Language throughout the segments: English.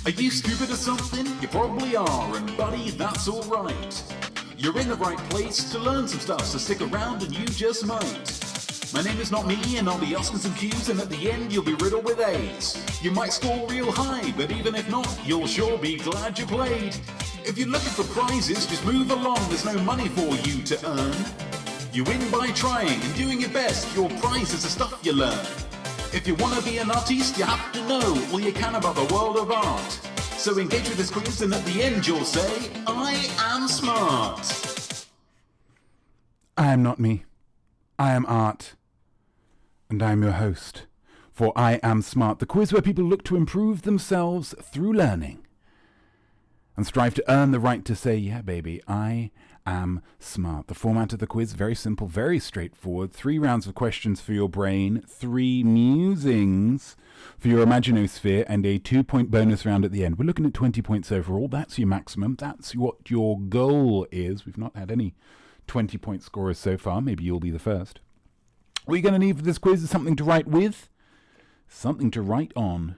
Are you stupid or something? You probably are, and buddy, that's alright. You're in the right place to learn some stuff, so stick around and you just might. My name is Notme, and I'll be asking some Q's, and at the end you'll be riddled with A's. You might score real high, but even if not, you'll sure be glad you played. If you're looking for prizes, just move along, there's no money for you to earn. You win by trying and doing your best, your prize is the stuff you learn. If you want to be an artiste, you have to know all you can about the world of art. So engage with this quiz, and at the end you'll say, I am smart. I am not me. I am art. And I am your host for I Am SmART, the quiz where people look to improve themselves through learning and strive to earn the right to say, yeah, baby, I am smart. The format of the quiz, very simple, very straightforward. 3 rounds of questions for your brain, 3 musings for your imaginosphere, and a 2-point bonus round at the end. We're looking at 20 points overall. That's your maximum. That's what your goal is. We've not had any 20-point scorers so far. Maybe you'll be the first. What you're going to need for this quiz is something to write with, something to write on.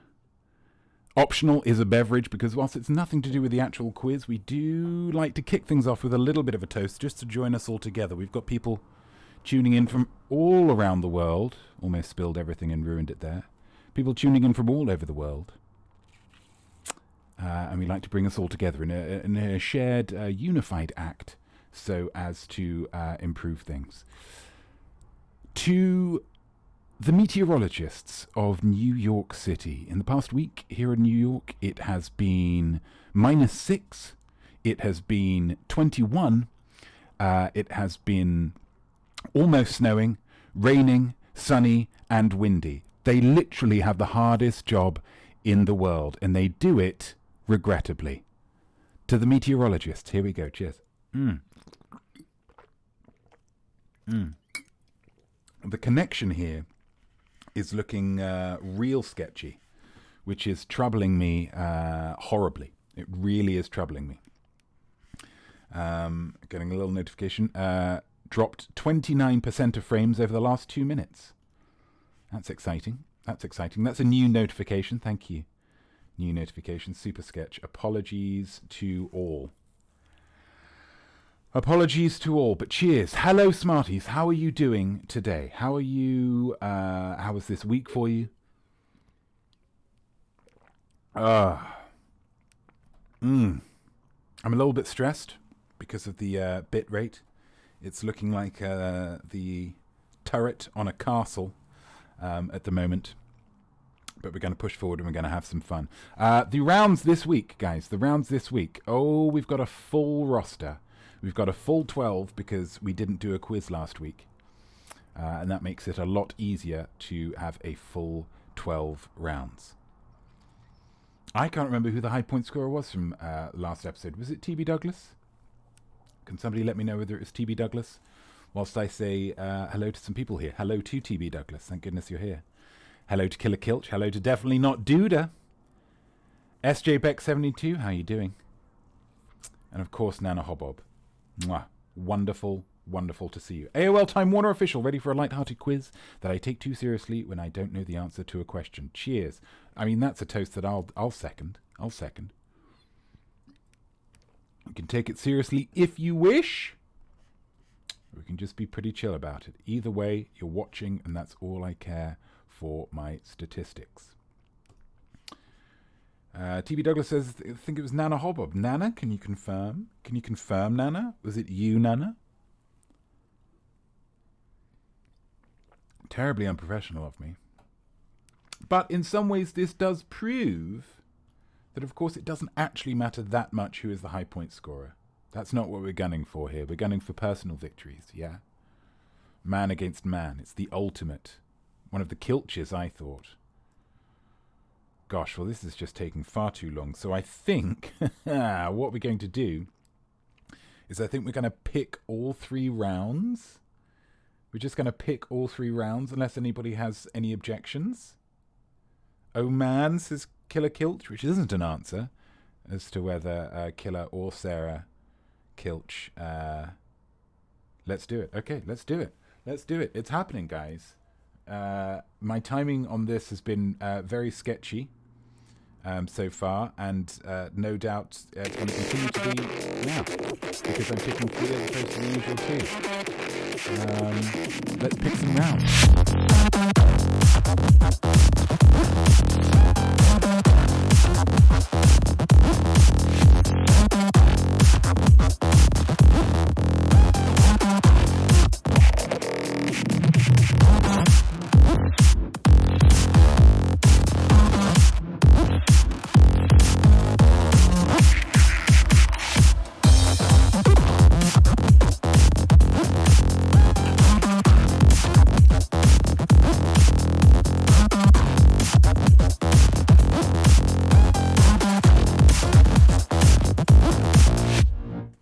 Optional is a beverage, because whilst it's nothing to do with the actual quiz, we do like to kick things off with a little bit of a toast just to join us all together. We've got people tuning in from all around the world. Almost spilled everything and ruined it there. People tuning in from all over the world. And we like to bring us all together in a shared, unified act so as to improve things. To the meteorologists of New York City. In the past week here in New York, it has been -6. It has been 21. It has been almost snowing, raining, sunny, and windy. They literally have the hardest job in the world, and they do it regrettably. To the meteorologists, here we go. Cheers. The connection here is looking real sketchy, which is troubling me horribly. It really is troubling me. Getting a little notification. Dropped 29% of frames over the last 2 minutes. That's exciting. That's exciting. That's a new notification. Thank you. New notification. Super sketch. Apologies to all. Apologies to all, but cheers. Hello, Smarties. How are you doing today? How are you? How was this week for you? I'm a little bit stressed because of the bit rate. It's looking like the turret on a castle at the moment. But we're going to push forward and we're going to have some fun. The rounds this week, guys. The rounds this week. Oh, we've got a full roster. We've got a full 12 because we didn't do a quiz last week. And that makes it a lot easier to have a full 12 rounds. I can't remember who the high point scorer was from last episode. Was it TB Douglas? Can somebody let me know whether it was TB Douglas? Whilst I say hello to some people here. Hello to TB Douglas. Thank goodness you're here. Hello to Killer Kilch. Hello to Definitely Not Duda. SJ Beck 72. How are you doing? And of course, Nana Hobob. Mwah. Wonderful, wonderful to see you. AOL Time Warner official, ready for a light-hearted quiz that I take too seriously when I don't know the answer to a question. Cheers. I mean, that's a toast that I'll second. I'll second. You can take it seriously if you wish. We can just be pretty chill about it. Either way, you're watching, and that's all I care for my statistics. TB Douglas says, I think it was Nana Hobob. Nana, can you confirm? Can you confirm, Nana? Was it you, Nana? Terribly unprofessional of me. But in some ways, this does prove that, of course, it doesn't actually matter that much who is the high point scorer. That's not what we're gunning for here. We're gunning for personal victories, yeah? Man against man. It's the ultimate. One of the kilches, I thought. Gosh, well, this is just taking far too long. So I think what we're going to do is I think we're going to pick all 3 rounds. We're just going to pick all 3 rounds unless anybody has any objections. Oh man, says Killer Kilch, which isn't an answer as to whether Killer or Sarah Kilch. Let's do it. Okay, let's do it. Let's do it. It's happening, guys. My timing on this has been very sketchy. so far, and no doubt it's going to continue to be now, because I'm picking 3 as opposed to the usual 2. Let's pick some rounds.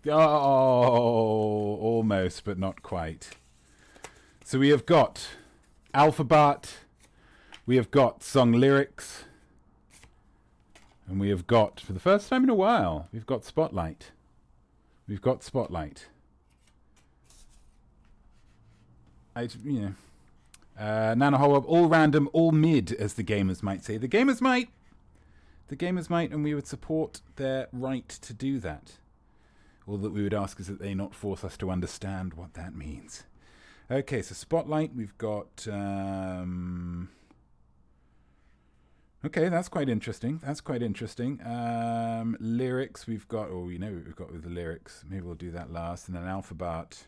Oh, almost, but not quite. So we have got alphabet, we have got song lyrics, and we have got, for the first time in a while, we've got Spotlight. We've got Spotlight. Nana Howab, all random, all mid, as the gamers might say. The gamers might, and we would support their right to do that. All that we would ask is that they not force us to understand what that means. Okay, so Spotlight, we've got... okay, that's quite interesting. Lyrics, we've got... Oh, we know what we've got with the lyrics. Maybe we'll do that last. And then alphabet.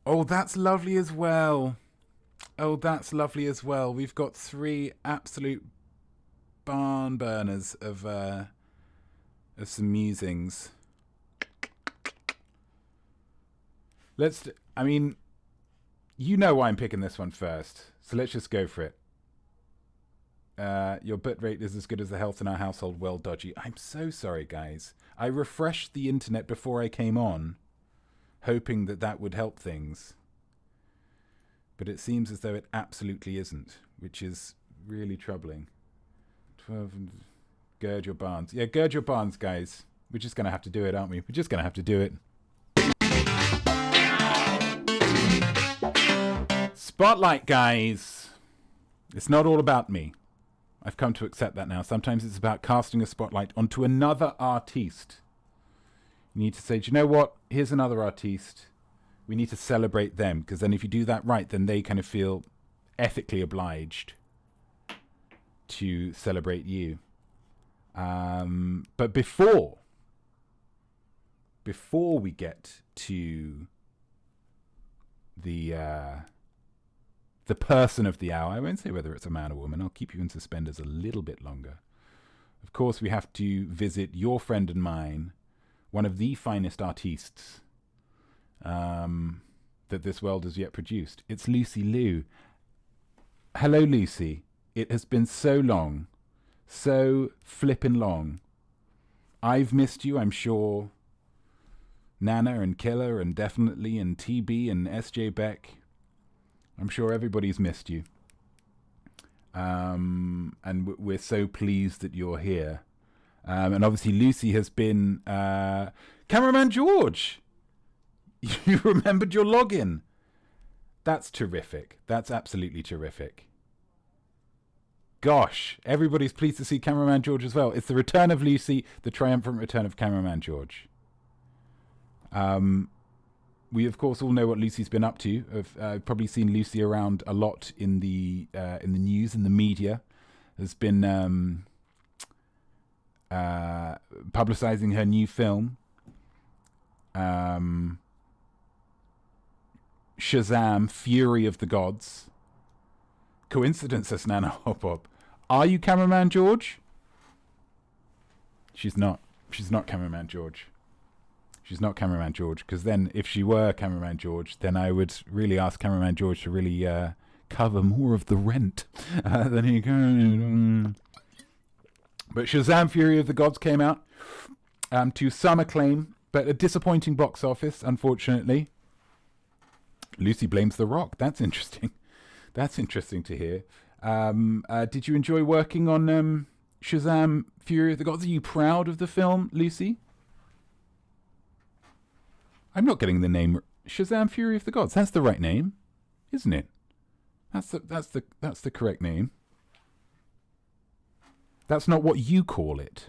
Oh, that's lovely as well. We've got 3 absolute barn burners of some musings. You know why I'm picking this one first, so let's just go for it. Your bit rate is as good as the health in our household. Well, dodgy. I'm so sorry, guys. I refreshed the internet before I came on, hoping that would help things. But it seems as though it absolutely isn't, which is really troubling. 12... Gird your barns. Yeah, gird your barns, guys. We're just going to have to do it, aren't we? We're just going to have to do it. Spotlight, guys. It's not all about me. I've come to accept that now. Sometimes it's about casting a spotlight onto another artiste. You need to say, do you know what? Here's another artiste. We need to celebrate them, because then if you do that right, then they kind of feel ethically obliged to celebrate you. But before we get to the person of the hour, I won't say whether it's a man or woman. I'll keep you in suspenders a little bit longer. Of course, we have to visit your friend and mine, one of the finest artistes that this world has yet produced. It's Lucy Liu. Hello, Lucy. It has been so long. So flippin' long. I've missed you, I'm sure. Nana and Killer and Definitely and TB and SJ Beck. I'm sure everybody's missed you. And we're so pleased that you're here. And obviously Lucy has been... Cameraman George! You remembered your login. That's terrific. That's absolutely terrific. Gosh, everybody's pleased to see Cameraman George as well. It's the return of Lucy, the triumphant return of Cameraman George. We of course all know what Lucy's been up to. I've probably seen Lucy around a lot in the news, in the media. Has been publicizing her new film, Shazam! Fury of the Gods. Coincidence, says Nana Hop. Are you Cameraman George? She's not. She's not Cameraman George. She's not Cameraman George, because then if she were Cameraman George, then I would really ask Cameraman George to really cover more of the rent than he can. But Shazam! Fury of the Gods came out to some acclaim, but a disappointing box office, unfortunately. Lucy blames The Rock. That's interesting. That's interesting to hear. Did you enjoy working on Shazam! Fury of the Gods? Are you proud of the film, Lucy? I'm not getting the name Shazam! Fury of the Gods. That's the right name, isn't it? That's the correct name. That's not what you call it.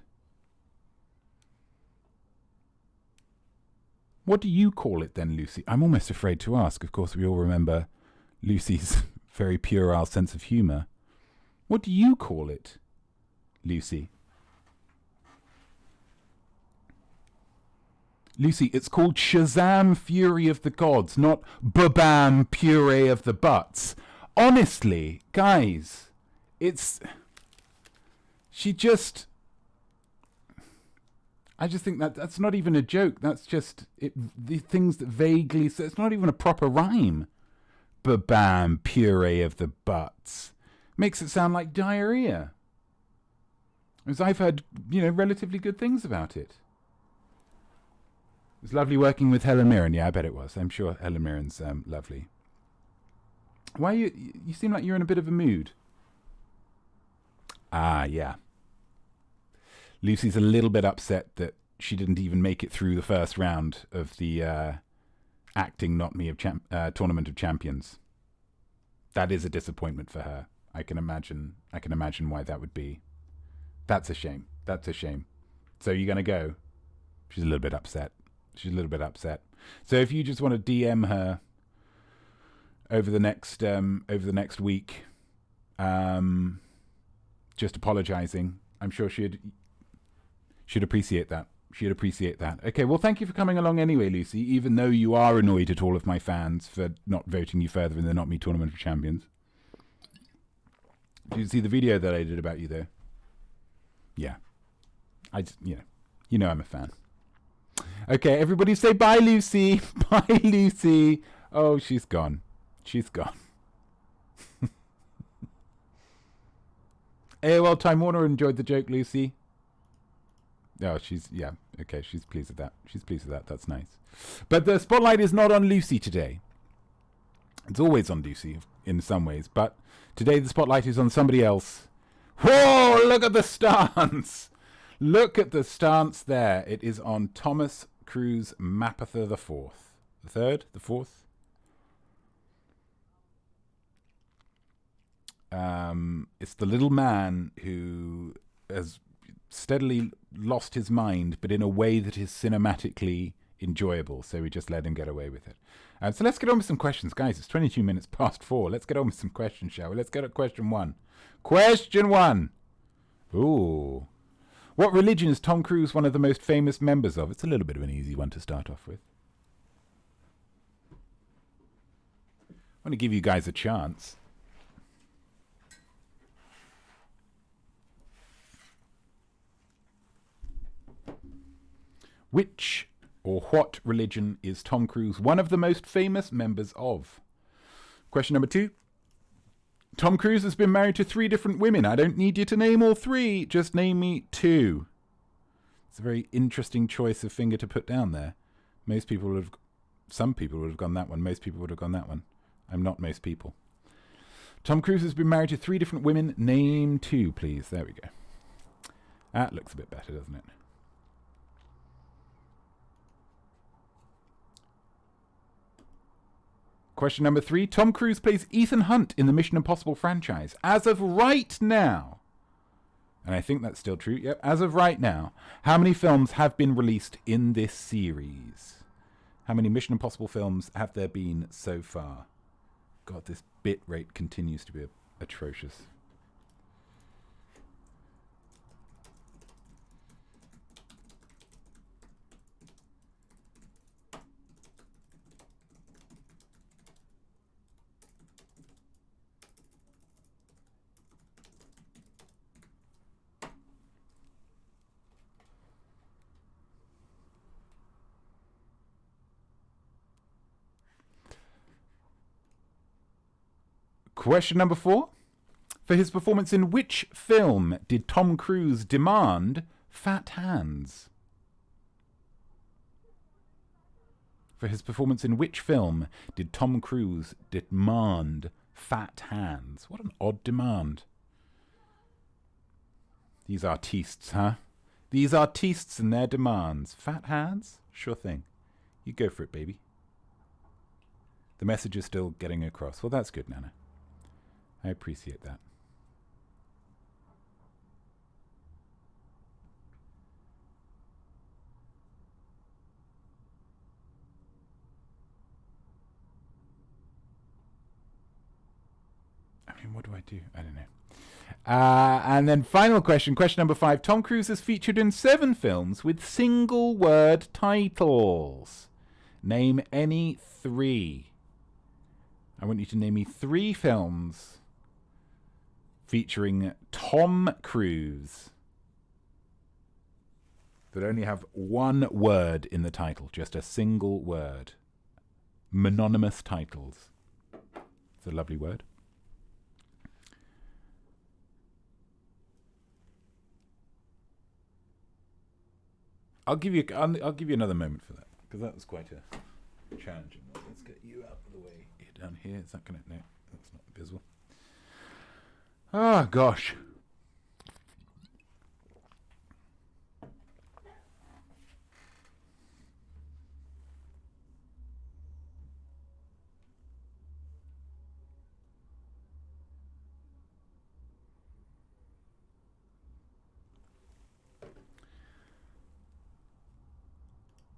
What do you call it then, Lucy? I'm almost afraid to ask. Of course, we all remember Lucy's very puerile sense of humour. What do you call it, Lucy? Lucy, it's called Shazam Fury of the Gods, not Babam Puree of the Butts. Honestly, guys, I just think that's not even a joke. That's just the things that vaguely... So it's not even a proper rhyme. Babam Puree of the Butts. Makes it sound like diarrhea. As I've heard, relatively good things about it. It was lovely working with Helen Mirren. Yeah, I bet it was. I'm sure Helen Mirren's lovely. Why you seem like you're in a bit of a mood. Ah, yeah. Lucy's a little bit upset that she didn't even make it through the first round of the acting Notme of Tournament of Champions. That is a disappointment for her. I can imagine why that would be. That's a shame. So you're going to go? She's a little bit upset. So if you just want to DM her over the next week, just apologizing, I'm sure she'd appreciate that. Okay, well, thank you for coming along anyway, Lucy, even though you are annoyed at all of my fans for not voting you further in the Notme Tournament of Champions. Did you see the video that I did about you, though? Yeah. I'm a fan. Okay, everybody say bye, Lucy. Bye, Lucy. Oh, she's gone. AOL Time Warner enjoyed the joke, Lucy. Oh, she's pleased with that. That's nice. But the spotlight is not on Lucy today. It's always on Lucy in some ways, but today the spotlight is on somebody else. Whoa, look at the stance. Look at the stance there. It is on Thomas Cruise Mapother the Fourth. The third? The fourth? It's the little man who has steadily lost his mind, but in a way that is cinematically enjoyable. So we just let him get away with it. So let's get on with some questions. Guys, it's 22 minutes past 4. Let's get on with some questions, shall we? Let's get at question 1. Question 1. Ooh. What religion is Tom Cruise one of the most famous members of? It's a little bit of an easy one to start off with. I want to give you guys a chance. Which or what religion is Tom Cruise one of the most famous members of? Question number 2. Tom Cruise has been married to 3 different women. I don't need you to name all 3. Just name me 2. It's a very interesting choice of finger to put down there. Some people would have gone that one. Most people would have gone that one. I'm not most people. Tom Cruise has been married to 3 different women. Name 2, please. There we go. That looks a bit better, doesn't it? Question number 3. Tom Cruise plays Ethan Hunt in the Mission Impossible franchise. As of right now, and I think that's still true, yep, as of right now, how many films have been released in this series? How many Mission Impossible films have there been so far? God, this bit rate continues to be atrocious. Question number 4. For his performance in which film did Tom Cruise demand fat hands? For his performance in which film did Tom Cruise demand fat hands? What an odd demand. These artistes, huh? These artistes and their demands. Fat hands? Sure thing. You go for it, baby. The message is still getting across. Well, that's good, Nana. I appreciate that. mean, what do I do? I don't know. And then final question number 5. Tom Cruise has featured in 7 films with single word titles. Name any 3. I want you to name me 3 films featuring Tom Cruise that only have one word in the title, just a single word. Mononymous titles. It's a lovely word. I'll give you another moment for that, because that was quite a challenging one. Let's get you out of the way. You're down here. Is that going to... No, that's not visible. Oh, gosh.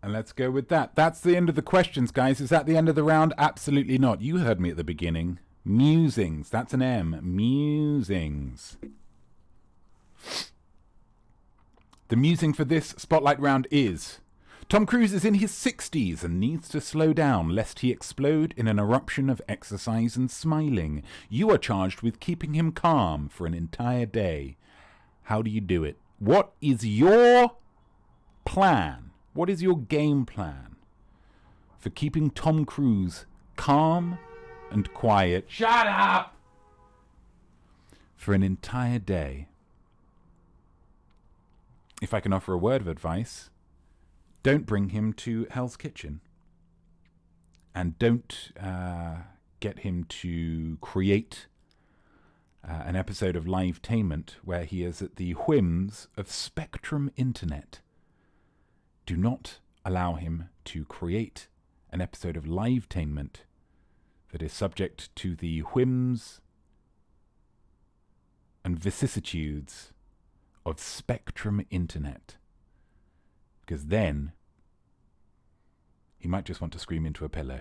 And let's go with that. That's the end of the questions, guys. Is that the end of the round? Absolutely not. You heard me at the beginning. Musings. That's an M. Musings. The musing for this spotlight round is: Tom Cruise is in his 60s and needs to slow down lest he explode in an eruption of exercise and smiling. You are charged with keeping him calm for an entire day. How do you do it? What is your plan? What is your game plan for keeping Tom Cruise calm and quiet? Shut up! For an entire day. If I can offer a word of advice, don't bring him to Hell's Kitchen. And don't get him to create an episode of Livetainment where he is at the whims of Spectrum Internet. Do not allow him to create an episode of Livetainment that is subject to the whims and vicissitudes of Spectrum Internet. Because then he might just want to scream into a pillow.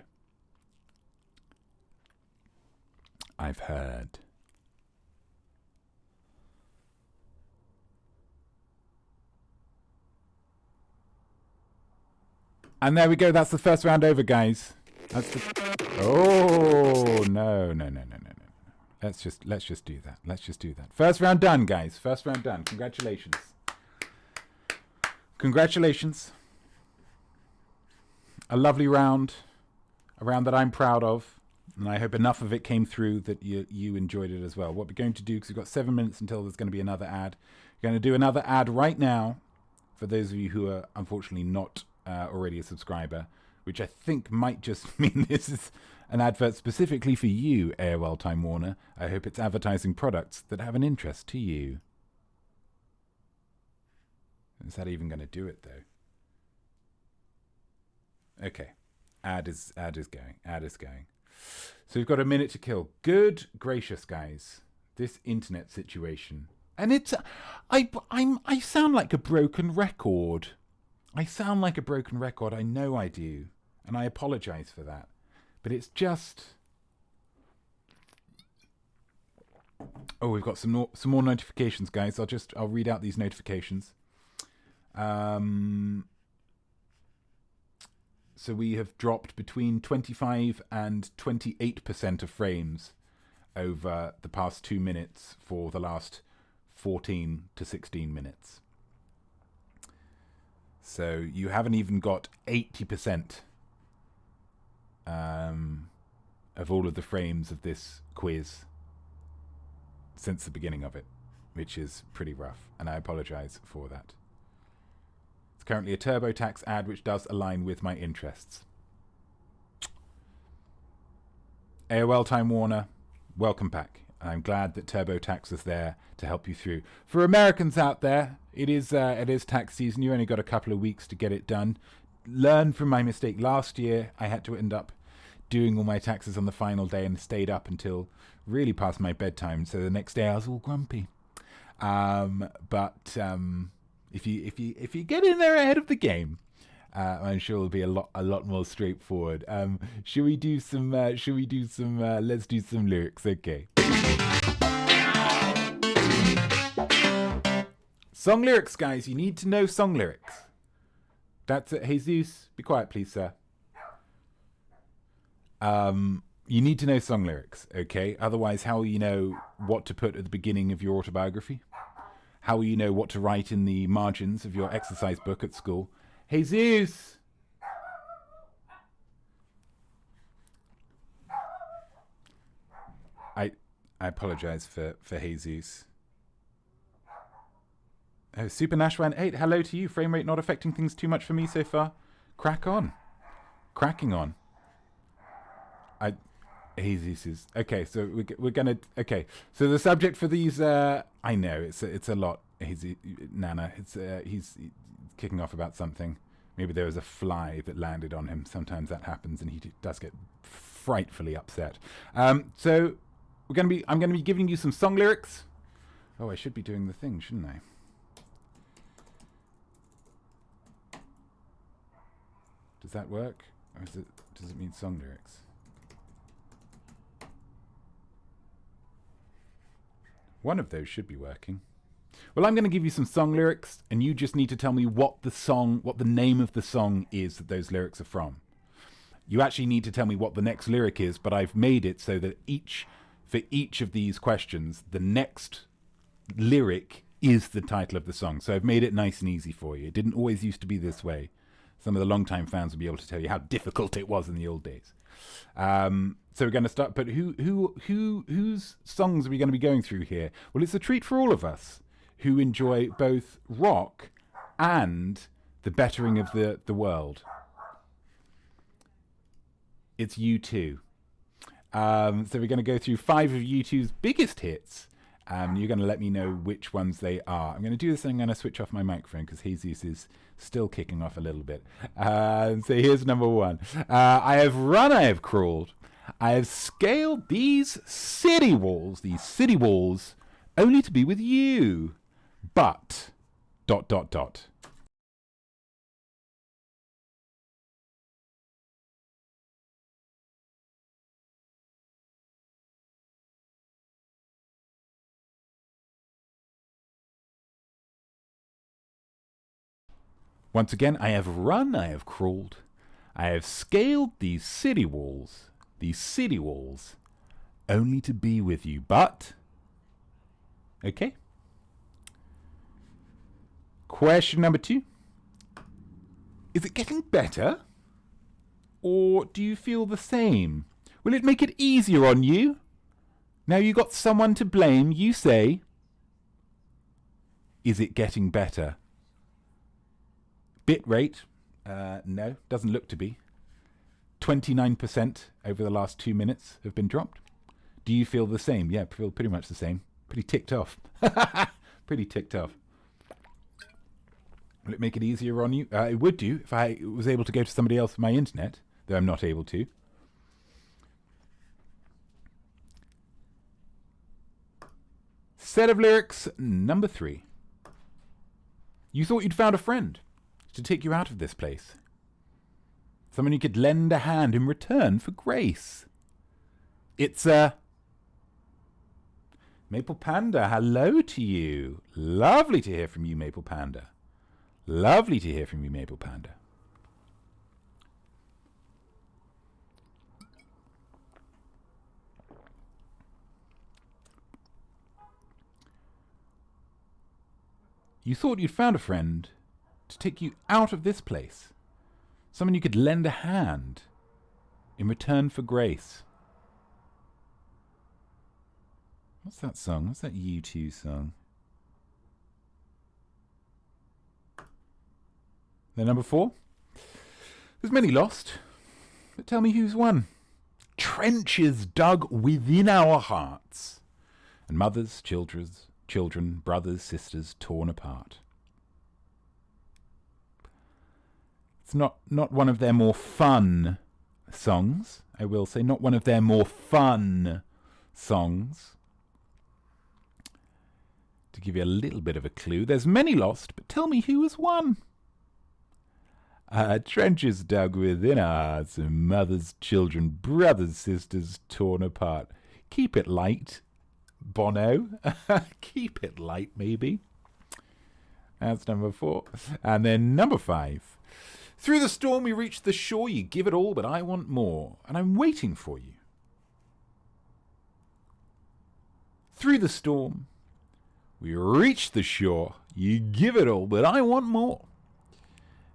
I've heard. And there we go. That's the first round over, guys. That's the... Oh, no. Let's just do that. Let's just do that. First round done, guys. First round done. Congratulations. Congratulations. A lovely round. A round that I'm proud of. And I hope enough of it came through that you enjoyed it as well. What we're going to do, because we've got 7 minutes until there's going to be another ad. We're going to do another ad right now for those of you who are unfortunately not already a subscriber, which I think might just mean this is an advert specifically for you, AOL Time Warner. I hope it's advertising products that have an interest to you. Is that even going to do it, though? Okay. Ad is going. Ad is going. So we've got a minute to kill. Good gracious, guys. This internet situation. And it's... I sound like a broken record. I sound like a broken record. I know I do. And I apologize for that. But it's just... Oh, we've got some more notifications, guys. I'll read out these notifications. So we have dropped between 25 and 28% of frames over the past 2 minutes for the last 14 to 16 minutes. So you haven't even got 80% of all of the frames of this quiz since the beginning of it, which is pretty rough, and I apologize for that. It's currently a TurboTax ad, which does align with my interests. AOL Time Warner, welcome back. I'm glad that TurboTax is there to help you through. For Americans out there, it is tax season. You only got a couple of weeks to get it done. Learn from my mistake. Last year, I had to end up doing all my taxes on the final day and stayed up until really past my bedtime. So the next day, I was all grumpy. But if you get in there ahead of the game, I'm sure it'll be a lot more straightforward. Should we do some? Let's do some lyrics. Okay. Song lyrics, guys. You need to know song lyrics. That's it. Jesus, be quiet, please, sir. You need to know song lyrics, okay? Otherwise, how will you know what to put at the beginning of your autobiography? How will you know what to write in the margins of your exercise book at school? Jesus! I apologize for Jesus. Oh, Super Nashwan 8, hello to you. Frame rate not affecting things too much for me so far. Crack on. Cracking on. Jesus is... Okay, so we're going to... Okay, so the subject for these... I know, it's a lot. Nana, he's kicking off about something. Maybe there was a fly that landed on him. Sometimes that happens and he does get frightfully upset. So I'm going to be giving you some song lyrics. Oh, I should be doing the thing, shouldn't I? Does that work? Or does it mean song lyrics? One of those should be working. Well, I'm going to give you some song lyrics, and you just need to tell me what the name of the song is that those lyrics are from. You actually need to tell me what the next lyric is, but I've made it so that for each of these questions, the next lyric is the title of the song. So I've made it nice and easy for you. It didn't always used to be this way. Some of the long-time fans will be able to tell you how difficult it was in the old days. So we're going to start, but whose songs are we going to be going through here? Well, it's a treat for all of us who enjoy both rock and the bettering of the world. It's U2. So we're going to go through 5 of U2's biggest hits. You're going to let me know which ones they are. I'm going to do this and I'm going to switch off my microphone because Jesus is still kicking off a little bit. So here's number 1. I have run, I have crawled. I have scaled these city walls, only to be with you. But, ... Once again, I have run, I have crawled. I have scaled these city walls, only to be with you. But, okay. Question number 2. Is it getting better? Or do you feel the same? Will it make it easier on you? Now you got someone to blame, you say. Is it getting better? Bit rate, no, doesn't look to be. 29% over the last 2 minutes have been dropped. Do you feel the same? Yeah, feel pretty much the same. Pretty ticked off. Pretty ticked off. Will it make it easier on you? It would do if I was able to go to somebody else with my internet, though I'm not able to. Set of lyrics number 3. You thought you'd found a friend to take you out of this place. Someone you could lend a hand in return for grace. It's Maple Panda, hello to you. Lovely to hear from you, Maple Panda. Lovely to hear from you, Maple Panda. You thought you'd found a friend to take you out of this place. Someone you could lend a hand in return for grace. What's that song? What's that U2 song? Then number 4. There's many lost, but tell me who's won. Trenches dug within our hearts, and mothers, children, brothers, sisters torn apart. It's not one of their more fun songs, I will say. Not one of their more fun songs. To give you a little bit of a clue, there's many lost, but tell me who has won. Trenches dug within our hearts, and mothers, children, brothers, sisters torn apart. Keep it light, Bono. Keep it light, maybe. That's number 4. And then number 5. Through the storm we reach the shore. You give it all, but I want more. And I'm waiting for you. Through the storm we reach the shore. You give it all, but I want more.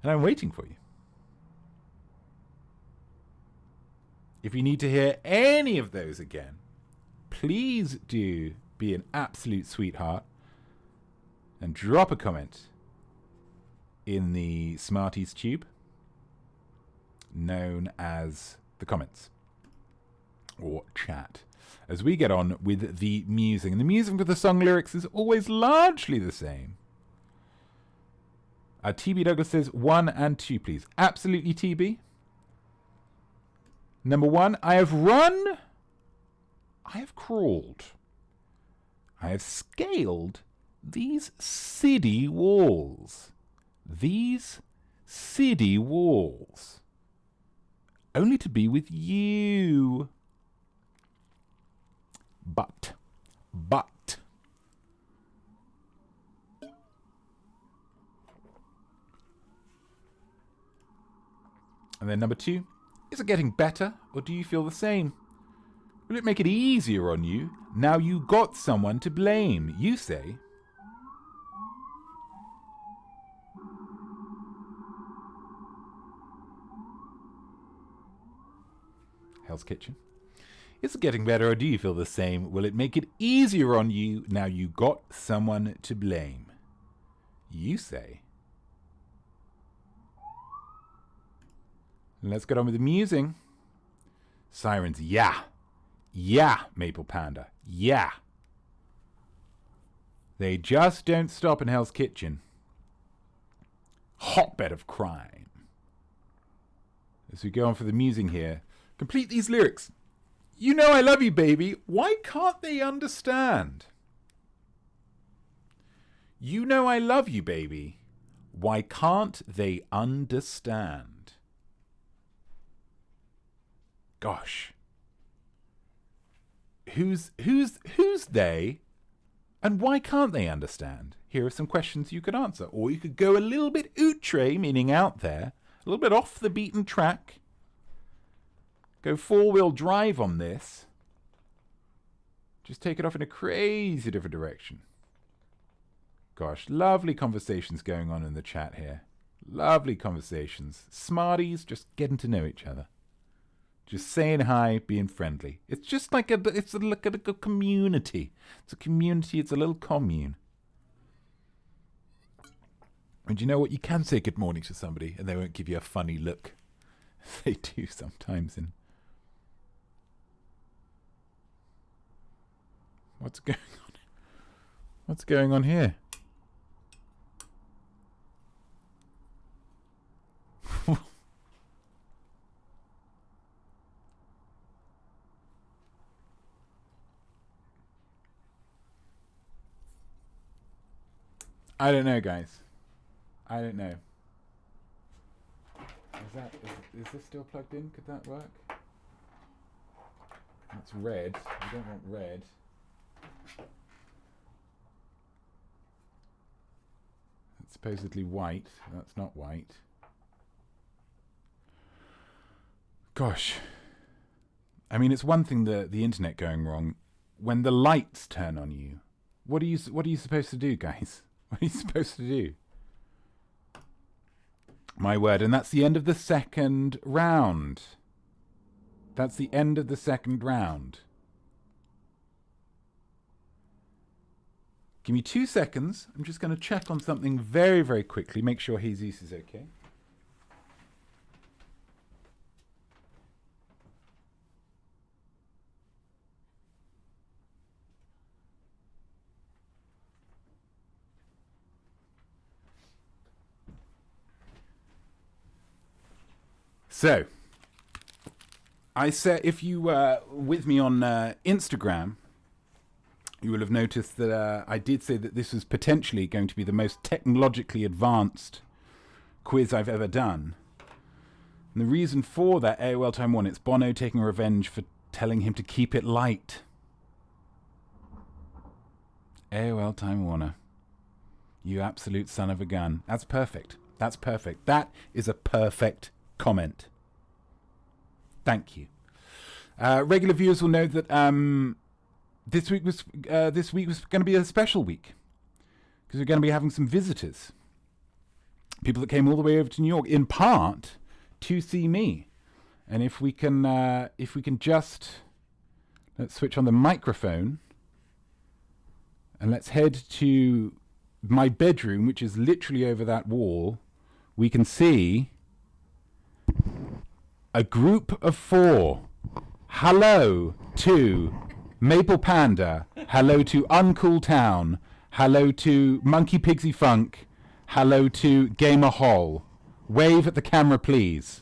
And I'm waiting for you. If you need to hear any of those again, please do be an absolute sweetheart and drop a comment in the Smarties tube known as the comments or chat as we get on with the musing. And the musing with the song lyrics is always largely the same. TB Douglas says 1 and 2, please. Absolutely, TB. Number 1, I have run, I have crawled, I have scaled these city walls. These city walls. Only to be with you. But. And then number 2. Is it getting better, or do you feel the same? Will it make it easier on you now you got someone to blame? You say. Hell's Kitchen. Is it getting better, or do you feel the same? Will it make it easier on you now you got someone to blame? You say. Let's get on with the musing. Sirens, yeah. Yeah, Maple Panda. Yeah. They just don't stop in Hell's Kitchen. Hotbed of crime. As we go on for the musing here, complete these lyrics. You know I love you, baby. Why can't they understand? You know I love you, baby. Why can't they understand? Gosh. Who's they? And why can't they understand? Here are some questions you could answer. Or you could go a little bit outre, meaning out there, a little bit off the beaten track. Go 4-wheel drive on this. Just take it off in a crazy different direction. Gosh, lovely conversations going on in the chat here. Lovely conversations. Smarties just getting to know each other. Just saying hi, being friendly. It's just like a community. It's a community, it's a little commune. And you know what? You can say good morning to somebody and they won't give you a funny look. They do sometimes. What's going on? What's going on here? I don't know, guys. I don't know. Is this still plugged in? Could that work? That's red. We don't want red. It's supposedly white. That's not white. Gosh. I mean, it's one thing the internet going wrong. When the lights turn on you, what are you supposed to do, guys? What are you supposed to do? My word, and that's the end of the second round. That's the end of the second round. Give me 2 seconds. I'm just going to check on something very, very quickly. Make sure Jesus is okay. So, I said, if you were with me on Instagram, you will have noticed that I did say that this was potentially going to be the most technologically advanced quiz I've ever done. And the reason for that, AOL Time 1, it's Bono taking revenge for telling him to keep it light. AOL Time Warner. You absolute son of a gun. That's perfect. That's perfect. That is a perfect comment. Thank you. Regular viewers will know that this week was going to be a special week because we're going to be having some visitors, people that came all the way over to New York in part to see me. And if we can just let's switch on the microphone and let's head to my bedroom, which is literally over that wall. We can see a group of 4. Hello to Maple Panda. Hello to Uncool Town. Hello to Monkey Pigsy Funk. Hello to Gamer Hall. Wave at the camera, please.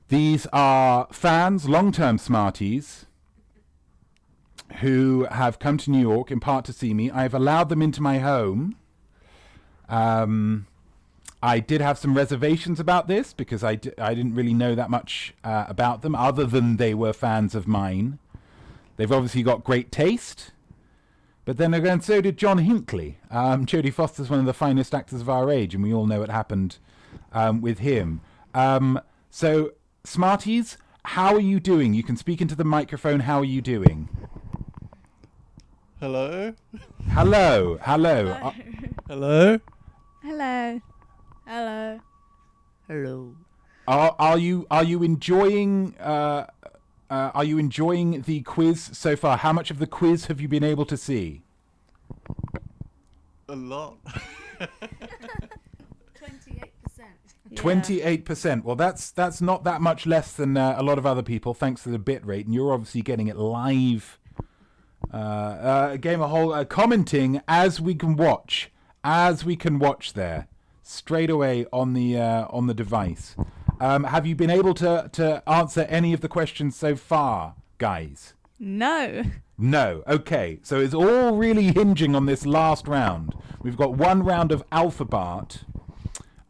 These are fans, long-term Smarties, who have come to New York in part to see me. I've allowed them into my home. I did have some reservations about this because I didn't really know that much about them other than they were fans of mine. They've obviously got great taste. But then again, so did John Hinckley. Jodie Foster's one of the finest actors of our age, and we all know what happened with him. So, Smarties, how are you doing? You can speak into the microphone. How are you doing? Hello? Hello. Hello? Hello. Hello. Hello. Are you enjoying the quiz so far? How much of the quiz have you been able to see? A lot. 28%. Well, that's not that much less than a lot of other people, thanks to the bit rate, and you're obviously getting it live. Gamer Hole commenting as we can watch there straight away on the device. Have you been able to answer any of the questions so far, guys? No. Okay, so it's all really hinging on this last round. We've got one round of Alphabart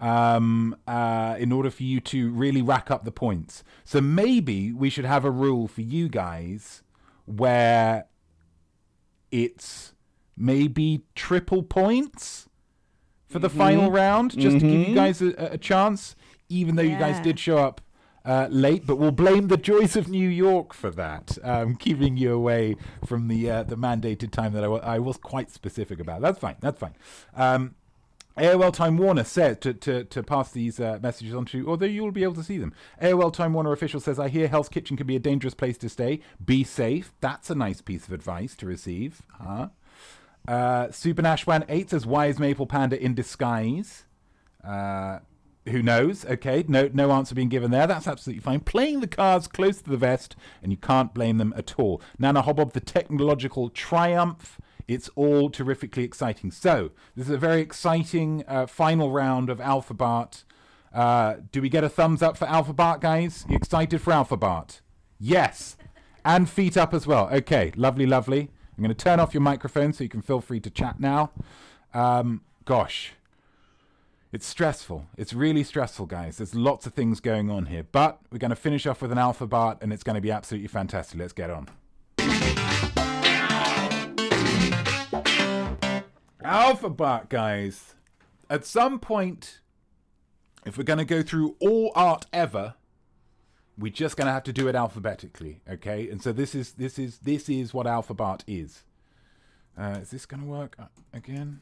in order for you to really rack up the points. So maybe we should have a rule for you guys where it's maybe triple points for the final round, just to give you guys a chance, even though you guys did show up late. But we'll blame the joys of New York for that, keeping you away from the mandated time that I was quite specific about. That's fine. AOL Time Warner says to pass these messages on to, although you'll be able to see them. AOL Time Warner official says, I hear Hell's Kitchen can be a dangerous place to stay. Be safe. That's a nice piece of advice to receive. Super Nashwan 8 says, why is Maple Panda in disguise? Who knows? Okay, no answer being given there. That's absolutely fine. Playing the cards close to the vest, and you can't blame them at all. Nana Hobob, the technological triumph. It's all terrifically exciting. So, this is a very exciting final round of Alphabart. Do we get a thumbs up for Alphabart, guys? You excited for Alphabart? Yes. And feet up as well. Okay, lovely. I'm going to turn off your microphone so you can feel free to chat now. Gosh. It's stressful. It's really stressful, guys. There's lots of things going on here. But we're going to finish off with an Alphabart, and it's going to be absolutely fantastic. Let's get on. Alphabart, guys. At some point, if we're going to go through all art ever, we're just going to have to do it alphabetically, okay? And so this is what Alphabart is. Is this going to work again?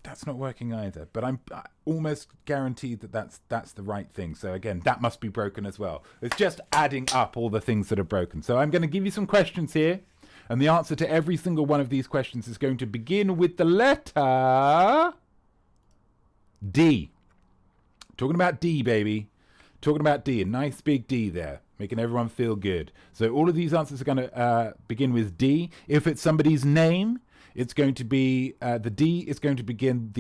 That's not working either, but I'm almost guaranteed that that's the right thing. So again, that must be broken as well. It's just adding up all the things that are broken. So I'm going to give you some questions here, and the answer to every single one of these questions is going to begin with the letter D. Talking about D, baby. Talking about D, a nice big D there, making everyone feel good. So all of these answers are going to begin with D. If it's somebody's name, it's going to be the D is going to begin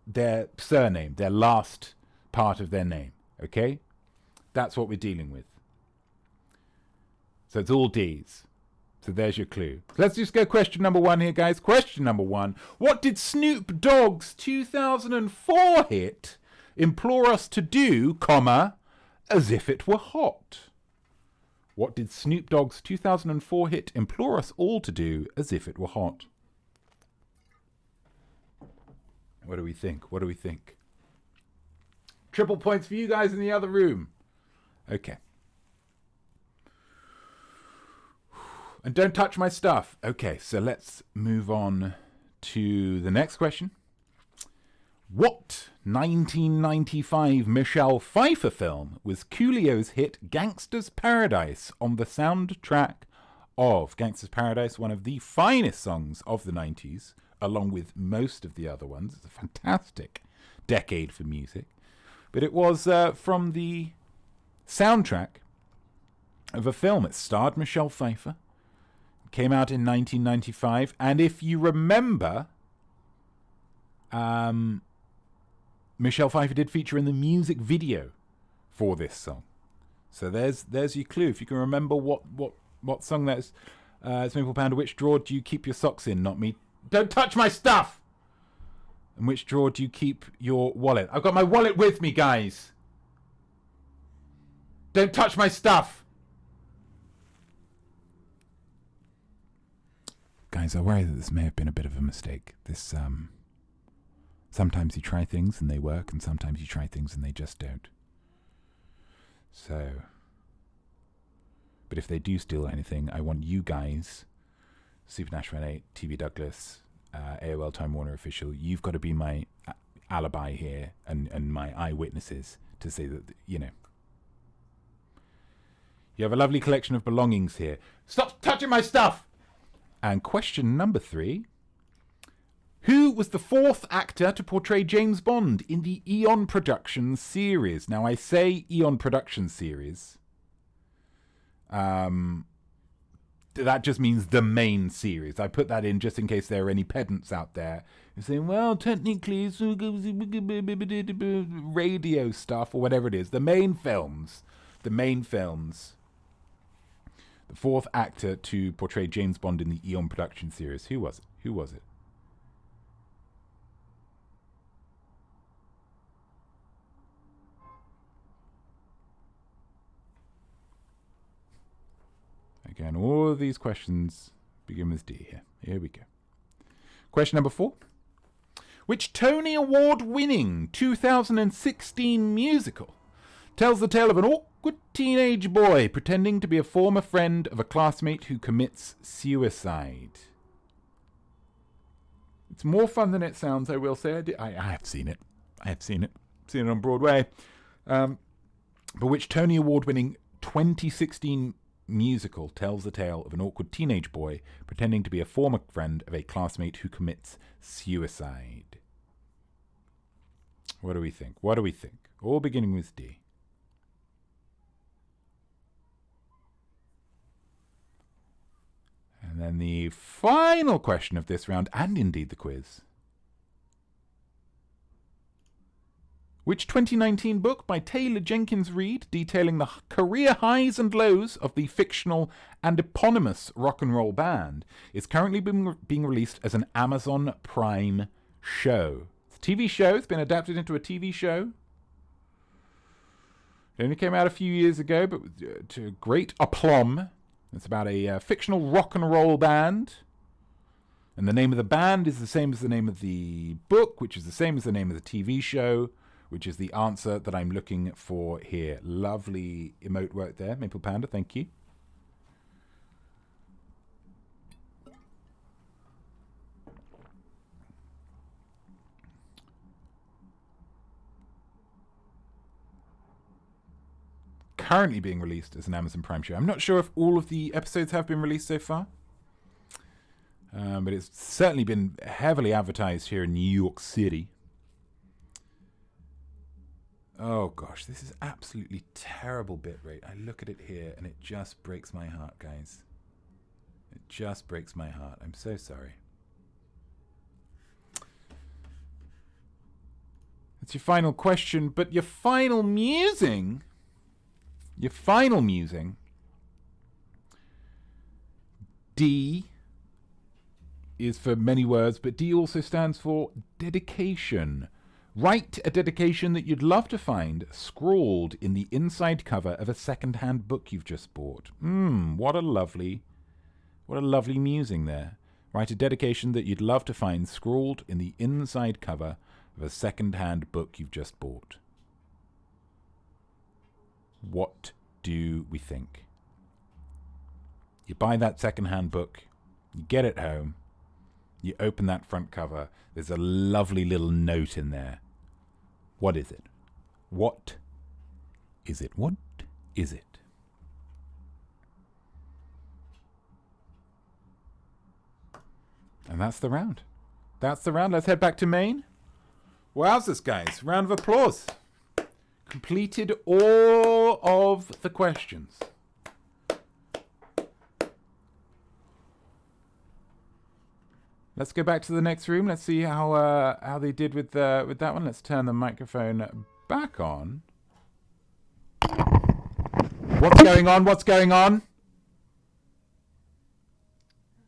their surname, their last part of their name. Okay, that's what we're dealing with. So it's all D's. So there's your clue. Let's just go question number 1 here, guys. Question number 1: what did Snoop Dogg's 2004 hit implore us to do, comma, as if it were hot? What did Snoop Dogg's 2004 hit implore us all to do as if it were hot? What do we think? What do we think? Triple points for you guys in the other room. Okay. And don't touch my stuff. Okay, so let's move on to the next question. What 1995 Michelle Pfeiffer film was Coolio's hit Gangsta's Paradise on the soundtrack of Gangsta's Paradise, one of the finest songs of the 90s, along with most of the other ones? It's a fantastic decade for music. But it was from the soundtrack of a film. It starred Michelle Pfeiffer. It came out in 1995. And if you remember, Michelle Pfeiffer did feature in the music video for this song. So there's your clue. If you can remember what song that is. It's Maple Pounder. Which drawer do you keep your socks in? Not me. Don't touch my stuff! And which drawer do you keep your wallet? I've got my wallet with me, guys. Don't touch my stuff! Guys, I worry that this may have been a bit of a mistake. This, sometimes you try things and they work, and sometimes you try things and they just don't. So, but if they do steal anything, I want you guys, Super Nash 8, TV Douglas, AOL Time Warner official, you've got to be my alibi here and my eyewitnesses to say that, you know, you have a lovely collection of belongings here. Stop touching my stuff! And question number 3. Who was the 4th actor to portray James Bond in the Eon Productions series? Now, I say Eon Productions series. That just means the main series. I put that in just in case there are any pedants out there who say, well, technically it's radio stuff or whatever it is. The main films. The 4th actor to portray James Bond in the Eon Production series. Who was it? Again, all of these questions begin with D here. Here we go. Question number 4. Which Tony Award-winning 2016 musical tells the tale of an awkward teenage boy pretending to be a former friend of a classmate who commits suicide? It's more fun than it sounds, I will say. I have seen it. Seen it on Broadway. But which Tony Award-winning 2016 musical tells the tale of an awkward teenage boy pretending to be a former friend of a classmate who commits suicide? What do we think? All beginning with D. And then the final question of this round, and indeed the quiz. Which 2019 book by Taylor Jenkins Reid, detailing the career highs and lows of the fictional and eponymous rock and roll band, is currently being released as an Amazon Prime show? It's a TV show. It's been adapted into a TV show. It only came out a few years ago, but to great aplomb. It's about a fictional rock and roll band. And the name of the band is the same as the name of the book, which is the same as the name of the TV show, which is the answer that I'm looking for here. Lovely emote work there, Maple Panda, thank you. Currently being released as an Amazon Prime show. I'm not sure if all of the episodes have been released so far. But it's certainly been heavily advertised here in New York City. Oh gosh, this is absolutely terrible bitrate. I look at it here and it just breaks my heart, guys. It just breaks my heart. I'm so sorry. That's your final question, but your final musing... D is for many words, but D also stands for dedication. Write a dedication that you'd love to find scrawled in the inside cover of a second-hand book you've just bought. What a lovely musing there. Write a dedication that you'd love to find scrawled in the inside cover of a second-hand book you've just bought. What do we think? You buy that second-hand book, you get it home, you open that front cover, there's a lovely little note in there. What is it? What is it? What is it? And that's the round. That's the round. Let's head back to Maine. Wowzers, guys. Round of applause. Completed all of the questions. Let's go back to the next room. Let's see how they did with that one. Let's turn the microphone back on. What's going on? What's going on?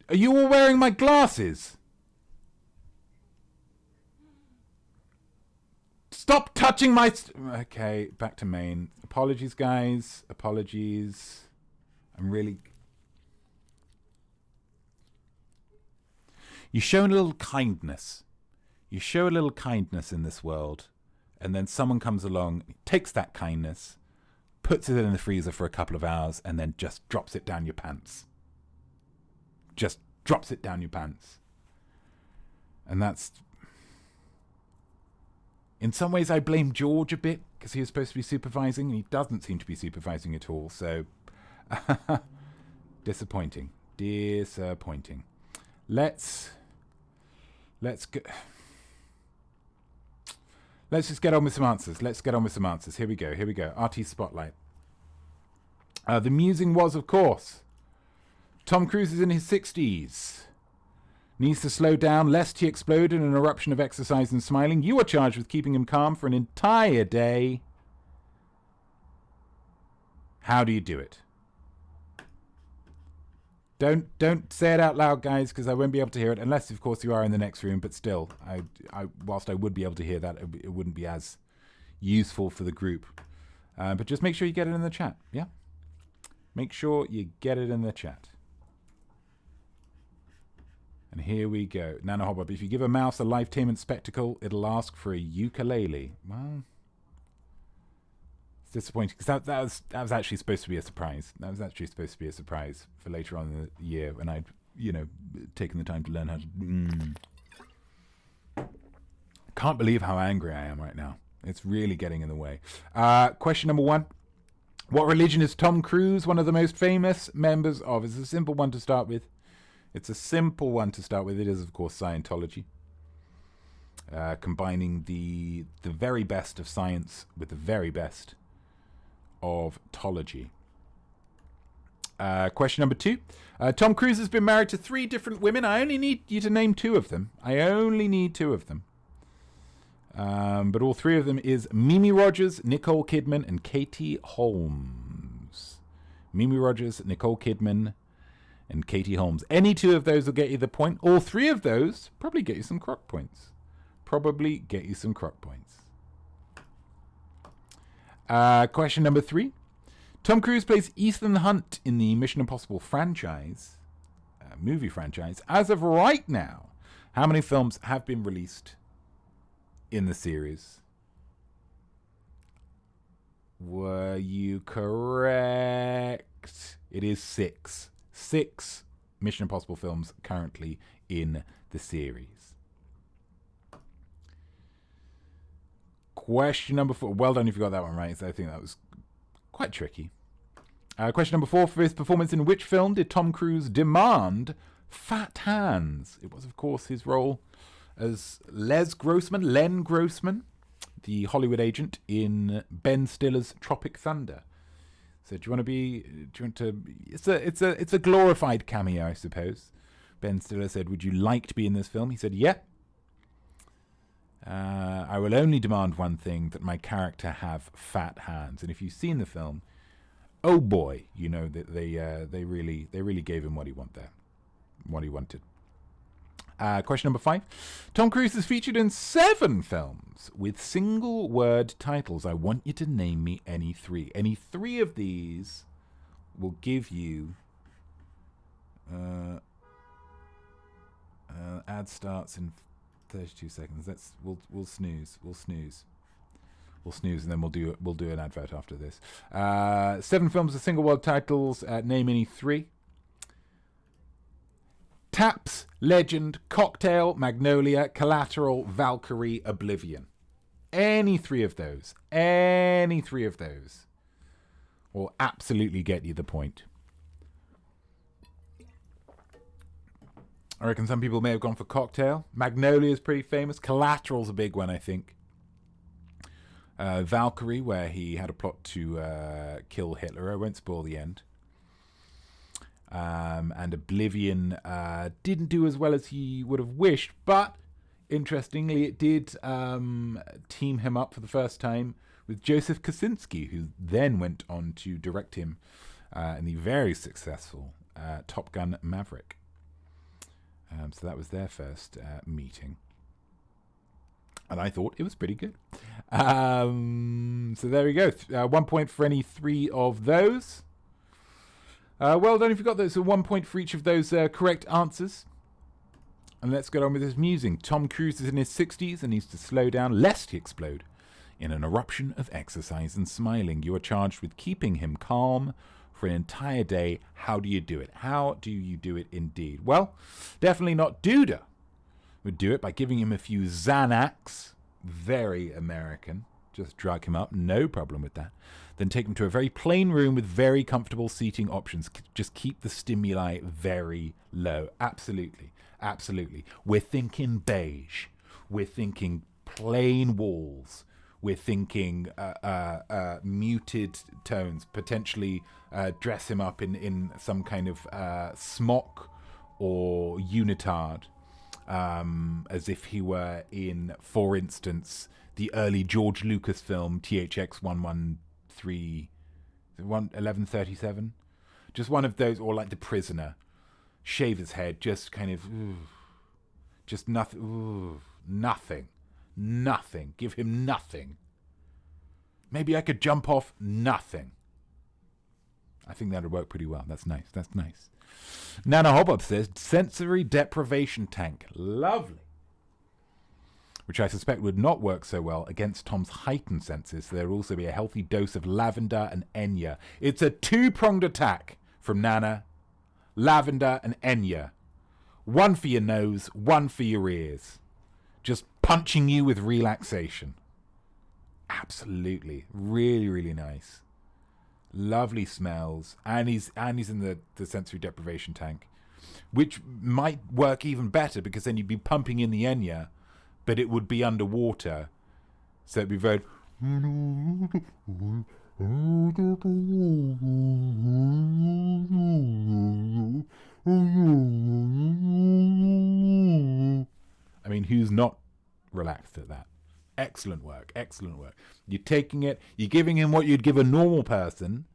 Are you all wearing my glasses? Stop touching my... Okay, back to Maine. Apologies, guys. Apologies. I'm really... You show a little kindness. You show a little kindness in this world, and then someone comes along, takes that kindness, puts it in the freezer for a couple of hours, and then just drops it down your pants. Just drops it down your pants. And that's... In some ways, I blame George a bit, because he was supposed to be supervising, and he doesn't seem to be supervising at all, so... Disappointing. Disappointing. Let's go. Let's just get on with some answers. Let's get on with some answers. Here we go. Here we go. Artiste Spotlight. The musing was, of course, Tom Cruise is in his 60s. Needs to slow down lest he explode in an eruption of exercise and smiling. You are charged with keeping him calm for an entire day. How do you do it? Don't say it out loud, guys, because I won't be able to hear it, unless, of course, you are in the next room. But still, whilst I would be able to hear that, it wouldn't be as useful for the group. But just make sure you get it in the chat, yeah? Make sure you get it in the chat. And here we go. Nana Hobbob, if you give a mouse a lifetainment spectacle, it'll ask for a ukulele. Well... disappointing, because that was actually supposed to be a surprise. That was actually supposed to be a surprise for later on in the year when I'd, taken the time to learn how to... Can't believe how angry I am right now. It's really getting in the way. Question number 1. What religion is Tom Cruise one of the most famous members of? It's a simple one to start with. It is, of course, Scientology. Combining the very best of science with the very best of tology. Question number 2. Tom Cruise has been married to 3 different women. I only need you to name 2 of them. But all 3 of them is Mimi Rogers, Nicole Kidman, and Katie Holmes. Mimi Rogers, Nicole Kidman, and Katie Holmes. Any 2 of those will get you the point. All 3 of those probably get you some croc points. Question number 3. Tom Cruise plays Ethan Hunt in the Mission Impossible franchise, movie franchise. As of right now, how many films have been released in the series? Were you correct? It is 6. 6 Mission Impossible films currently in the series. Question number 4. Well done if you got that one right. So I think that was quite tricky. Question number 4. For his performance in which film did Tom Cruise demand fat hands? It was, of course, his role as Len Grossman, the Hollywood agent in Ben Stiller's Tropic Thunder. So do you want to? It's a glorified cameo, I suppose. Ben Stiller said, "Would you like to be in this film?" He said, "Yeah. I will only demand one thing, that my character have fat hands." And if you've seen the film, oh boy, you know that they really gave him what he wanted. Question number 5. Tom Cruise is featured in 7 films with single word titles. I want you to name me any 3. Any 3 of these will give you... ad starts in 32 seconds. We'll snooze. We'll snooze, and then we'll do an advert after this. 7 films with single word titles. Name any 3. Taps, Legend, Cocktail, Magnolia, Collateral, Valkyrie, Oblivion. Any 3 of those. Any 3 of those will absolutely get you the point. I reckon some people may have gone for Cocktail. Magnolia is pretty famous. Collateral's a big one, I think. Valkyrie, where he had a plot to kill Hitler. I won't spoil the end. And Oblivion didn't do as well as he would have wished, but interestingly, it did team him up for the first time with Joseph Kosinski, who then went on to direct him in the very successful Top Gun Maverick. So that was their first meeting. And I thought it was pretty good. So there we go. 1 point for any 3 of those. Well done if you got those. So 1 point for each of those correct answers. And let's get on with his musing. Tom Cruise is in his 60s and needs to slow down lest he explode in an eruption of exercise and smiling. You are charged with keeping him calm for an entire day. How do you do it? How do you do it indeed? Well, definitely not Duda would do it by giving him a few Xanax. Very American. Just drug him up. No problem with that. Then take him to a very plain room with very comfortable seating options. Just keep the stimuli very low. Absolutely. Absolutely. We're thinking beige. We're thinking plain walls. We're thinking muted tones. Potentially dress him up in some kind of smock or unitard. As if he were in, for instance, the early George Lucas film THX 1137. Just one of those, or like The Prisoner. Shave his head, just kind of, just nothing, nothing. Give him nothing. Maybe I could jump off nothing. I think that would work pretty well. That's nice. That's nice. Nana Hobop says, sensory deprivation tank. Lovely. Which I suspect would not work so well against Tom's heightened senses. So there will also be a healthy dose of lavender and Enya. It's a 2-pronged attack from Nana. Lavender and Enya. One for your nose, one for your ears. Just punching you with relaxation. Absolutely. Really, really nice. Lovely smells. And he's in the sensory deprivation tank. Which might work even better because then you'd be pumping in the Enya, but it would be underwater. So it'd be very... I mean, who's not relaxed at that? Excellent work, excellent work. You're taking it, you're giving him what you'd give a normal person,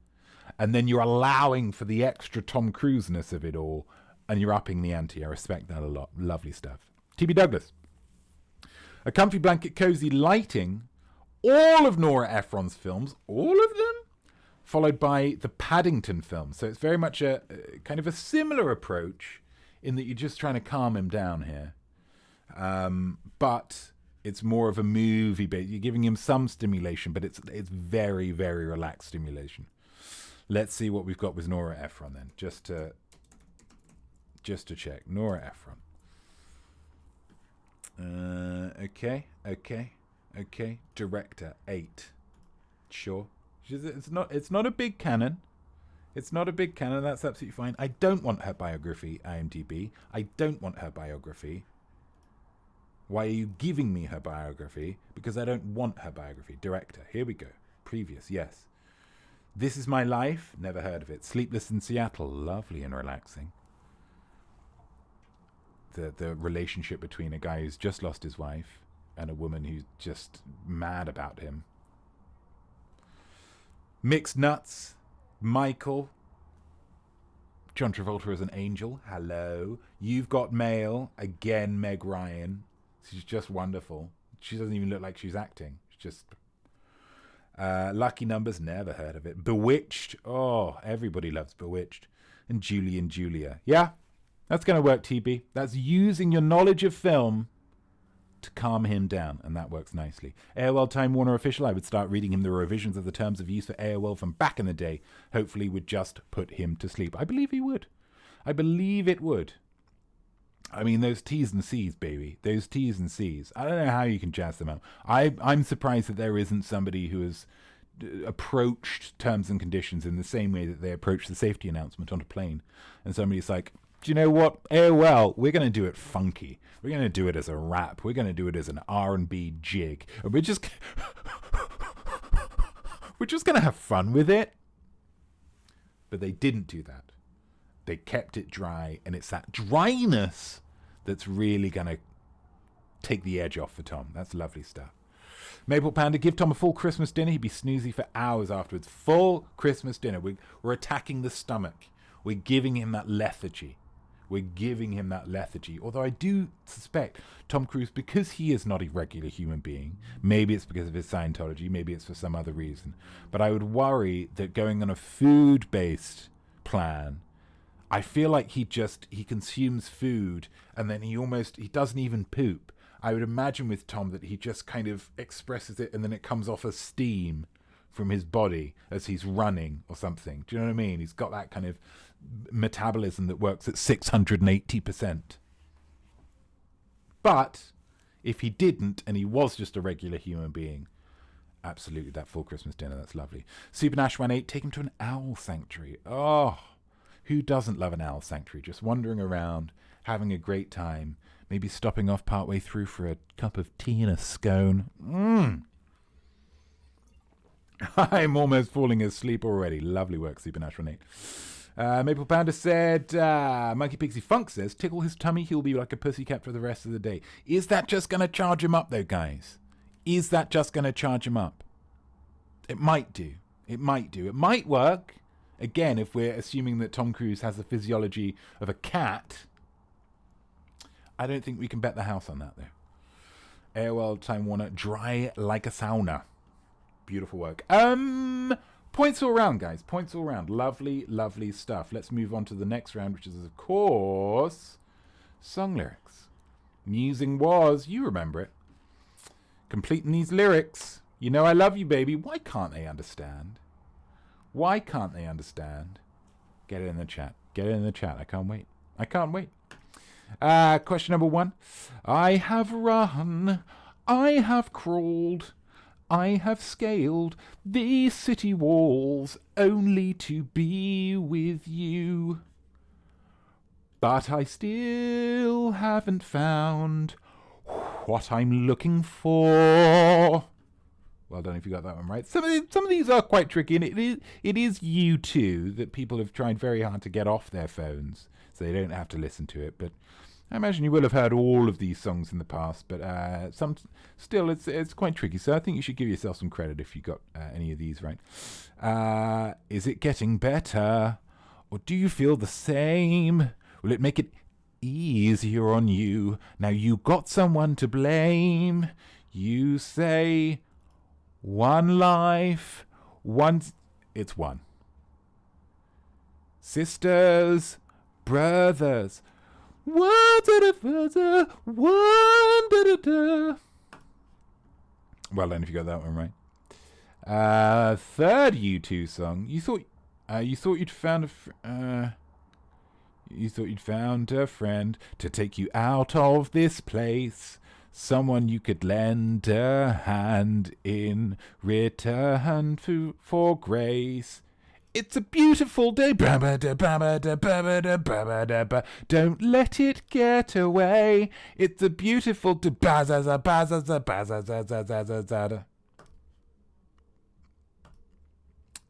and then you're allowing for the extra Tom Cruise-ness of it all, and you're upping the ante. I respect that a lot. Lovely stuff. T.B. Douglas. A comfy blanket, cozy lighting, all of Nora Ephron's films, all of them, followed by the Paddington films. So it's very much a kind of a similar approach in that you're just trying to calm him down here. But it's more of a movie bit. You're giving him some stimulation, but it's very, very relaxed stimulation. Let's see what we've got with Nora Ephron then, just to check. Nora Ephron. Okay. Director 8. Sure. It's not a big canon. It's not a big canon. That's absolutely fine. I don't want her biography, IMDb. I don't want her biography. Why are you giving me her biography? Because I don't want her biography. Director. Here we go. Previous. Yes. This Is My Life. Never heard of it. Sleepless in Seattle. Lovely and relaxing. The relationship between a guy who's just lost his wife and a woman who's just mad about him. Mixed Nuts. Michael. John Travolta as an angel. Hello. You've got mail. Again, Meg Ryan. She's just wonderful. She doesn't even look like she's acting. She's just... Lucky Numbers, never heard of it. Bewitched. Oh, everybody loves Bewitched. And Julie and Julia. Yeah, that's going to work, TB. That's using your knowledge of film to calm him down, and that works nicely. AOL Time Warner Official, I would start reading him the revisions of the terms of use for AOL from back in the day. Hopefully would just put him to sleep. I believe he would. I believe it would. I mean, those T's and C's, baby. Those T's and C's. I don't know how you can jazz them up. I'm surprised that there isn't somebody who has approached terms and conditions in the same way that they approach the safety announcement on a plane. And somebody's like, do you know what? AOL, we're going to do it funky. We're going to do it as a rap. We're going to do it as an R&B jig. And we're just going to have fun with it. But they didn't do that. They kept it dry, and it's that dryness that's really going to take the edge off for Tom. That's lovely stuff. Maple Panda, give Tom a full Christmas dinner. He'd be snoozy for hours afterwards. Full Christmas dinner. We're attacking the stomach. We're giving him that lethargy. Although I do suspect Tom Cruise, because he is not a regular human being, maybe it's because of his Scientology, maybe it's for some other reason, but I would worry that going on a food-based plan, I feel like he consumes food and then he doesn't even poop. I would imagine with Tom that he just kind of expresses it and then it comes off as steam from his body as he's running or something. Do you know what I mean? He's got that kind of metabolism that works at 680%. But if he didn't and he was just a regular human being, absolutely that full Christmas dinner, that's lovely. Super Nash 18, take him to an owl sanctuary. Oh, who doesn't love an owl sanctuary? Just wandering around, having a great time, maybe stopping off partway through for a cup of tea and a scone. I'm almost falling asleep already. Lovely work, Super Nash 18. Maple Panda said, Monkey Pixie Funk says, tickle his tummy, he'll be like a pussycat for the rest of the day. Is that just going to charge him up, though, guys? Is that just going to charge him up? It might do. It might work. Again, if we're assuming that Tom Cruise has the physiology of a cat, I don't think we can bet the house on that, though. AOL Time Warner, dry like a sauna. Beautiful work. Points all round, guys. Points all round. Lovely, lovely stuff. Let's move on to the next round, which is, of course, song lyrics. Musing was, you remember it. Completing these lyrics. You know I love you, baby. Why can't they understand? Get it in the chat. I can't wait. Question number 1. I have run. I have crawled. I have scaled these city walls only to be with you. But I still haven't found what I'm looking for. Well done if you got that one right. Some of these are quite tricky, and it is U2 that people have tried very hard to get off their phones so they don't have to listen to it. But I imagine you will have heard all of these songs in the past, but still it's quite tricky. So I think you should give yourself some credit if you got any of these right. Is it getting better, or do you feel the same? Will it make it easier on you? Now you got someone to blame. You say one life, it's one. Sisters, brothers. Well done if you got that one right. Third U2 song. You thought you'd found a friend to take you out of this place. Someone you could lend a hand in return for grace. It's a beautiful day. Don't let it get away. It's a beautiful day.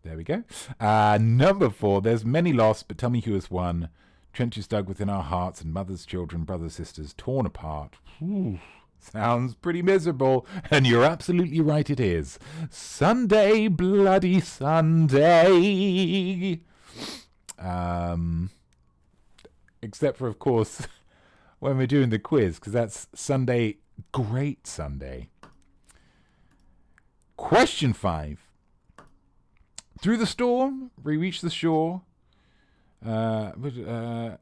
There we go. Number 4. There's many lost, but tell me who has won. Trenches dug within our hearts and mothers, children, brothers, sisters torn apart. Ooh. Sounds pretty miserable, and you're absolutely right, it is. Sunday, bloody Sunday. Except for, of course, when we're doing the quiz, because that's Sunday, great Sunday. Question 5. Through the storm, we reach the shore. Through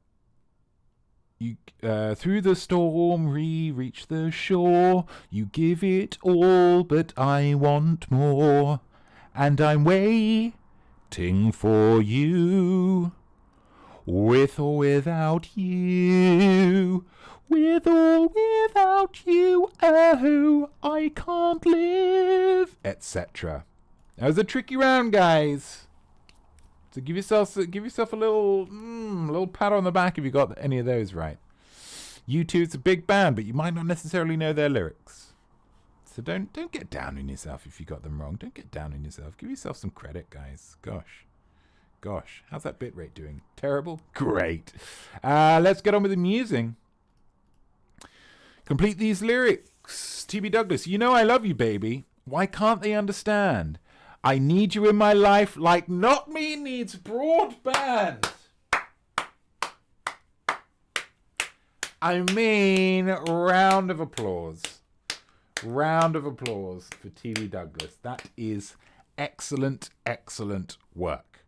the storm, we reach the shore. You give it all, but I want more. And I'm waiting for you. With or without you. With or without you. Oh, I can't live. Etc. That was a tricky round, guys. So give yourself a little pat on the back if you got any of those right. U2's a big band, but you might not necessarily know their lyrics. So don't get down on yourself if you got them wrong. Don't get down on yourself. Give yourself some credit, guys. Gosh, how's that bit rate doing? Terrible? Great. Let's get on with the musing. Complete these lyrics. T.B. Douglas, you know I love you, baby. Why can't they understand? I need you in my life like Notme needs broadband. I mean, round of applause. Round of applause for T.B. Douglas. That is excellent, excellent work.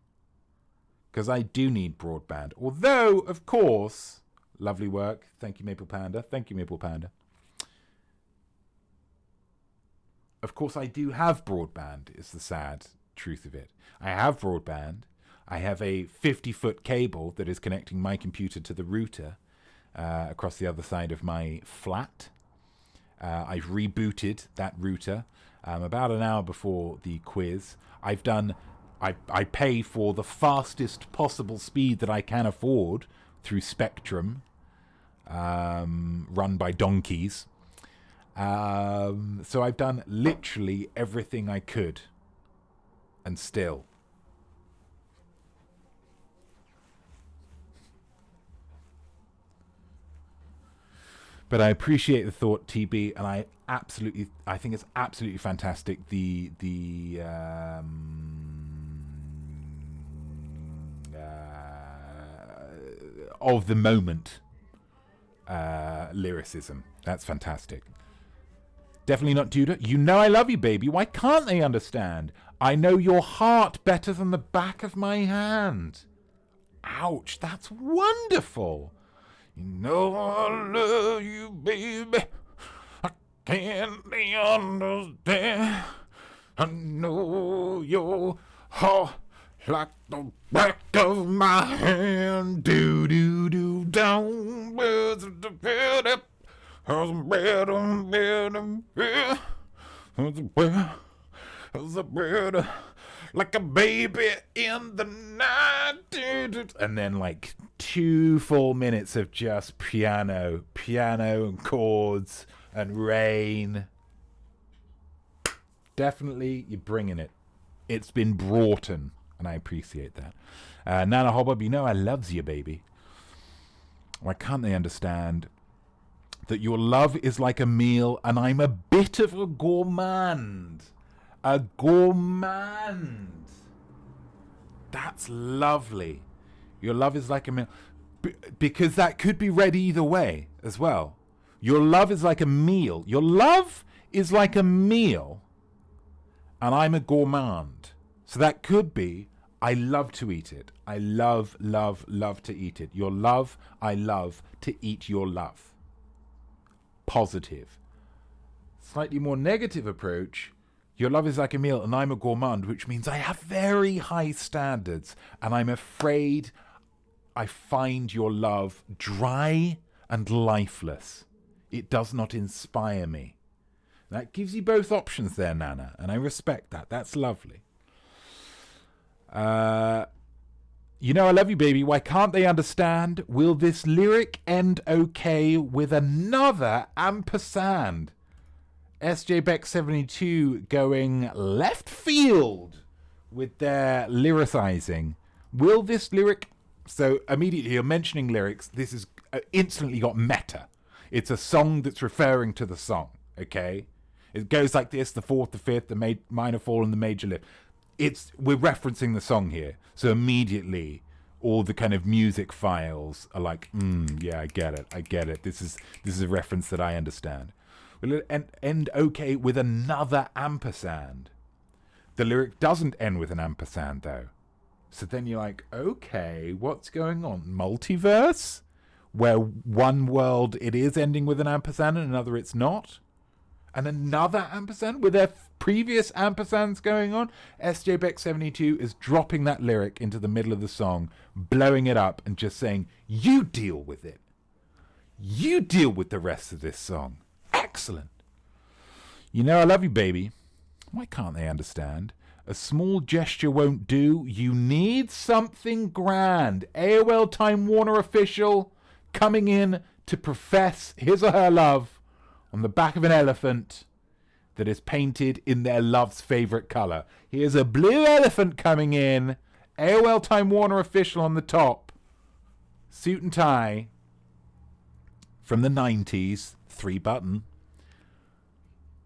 Because I do need broadband. Although, of course, lovely work. Thank you, Maple Panda. Thank you, Maple Panda. Of course, I do have broadband, is the sad truth of it. I have broadband. I have a 50-foot cable that is connecting my computer to the router across the other side of my flat. I've rebooted that router about an hour before the quiz. I pay for the fastest possible speed that I can afford through Spectrum, run by donkeys. So I've done literally everything I could, and still. But I appreciate the thought, TB, and I think it's absolutely fantastic. Of the moment lyricism. That's fantastic. Definitely not Judah. You know I love you, baby. Why can't they understand? I know your heart better than the back of my hand. Ouch, that's wonderful. You know I love you, baby. I can't understand. I know your heart like the back of my hand. Do do do down with the bed. Like a baby in the night. And then like 2 full minutes of just piano and chords and rain. Definitely, you're bringing it. It's been brought in, and I appreciate that. Nana Hobbob, you know I loves you, baby. Why can't they understand that your love is like a meal and I'm a bit of a gourmand? A gourmand. That's lovely. Your love is like a meal. Because that could be read either way as well. Your love is like a meal. Your love is like a meal and I'm a gourmand. So that could be, I love to eat it. I love, love, love to eat it. Your love, I love to eat your love. Positive. Slightly more negative approach, your love is like a meal and I'm a gourmand, which means I have very high standards and I'm afraid I find your love dry and lifeless. It does not inspire me. That gives you both options there, Nana, and I respect that. That's lovely. You know I love you, baby. Why can't they understand? Will this lyric end okay with another ampersand? SJ Beck 72 going left field with their lyricizing. Will this lyric... So immediately you're mentioning lyrics. This is instantly got meta. It's a song that's referring to the song, okay? It goes like this, the fourth, the fifth, the minor fall and the major lift. We're referencing the song here. So immediately all the kind of music files are like, yeah, I get it. This is a reference that I understand. Will it end okay with another ampersand? The lyric doesn't end with an ampersand, though. So then you're like, okay, what's going on? Multiverse? Where one world it is ending with an ampersand and another it's not? And another ampersand? Were there previous ampersands going on? SJ Beck 72 is dropping that lyric into the middle of the song, blowing it up and just saying, you deal with it. You deal with the rest of this song. Excellent. You know I love you, baby. Why can't they understand? A small gesture won't do. You need something grand. AOL Time Warner official coming in to profess his or her love on the back of an elephant that is painted in their love's favourite colour. Here's a blue elephant coming in. AOL Time Warner official on the top. Suit and tie. From the 90s. 3-button.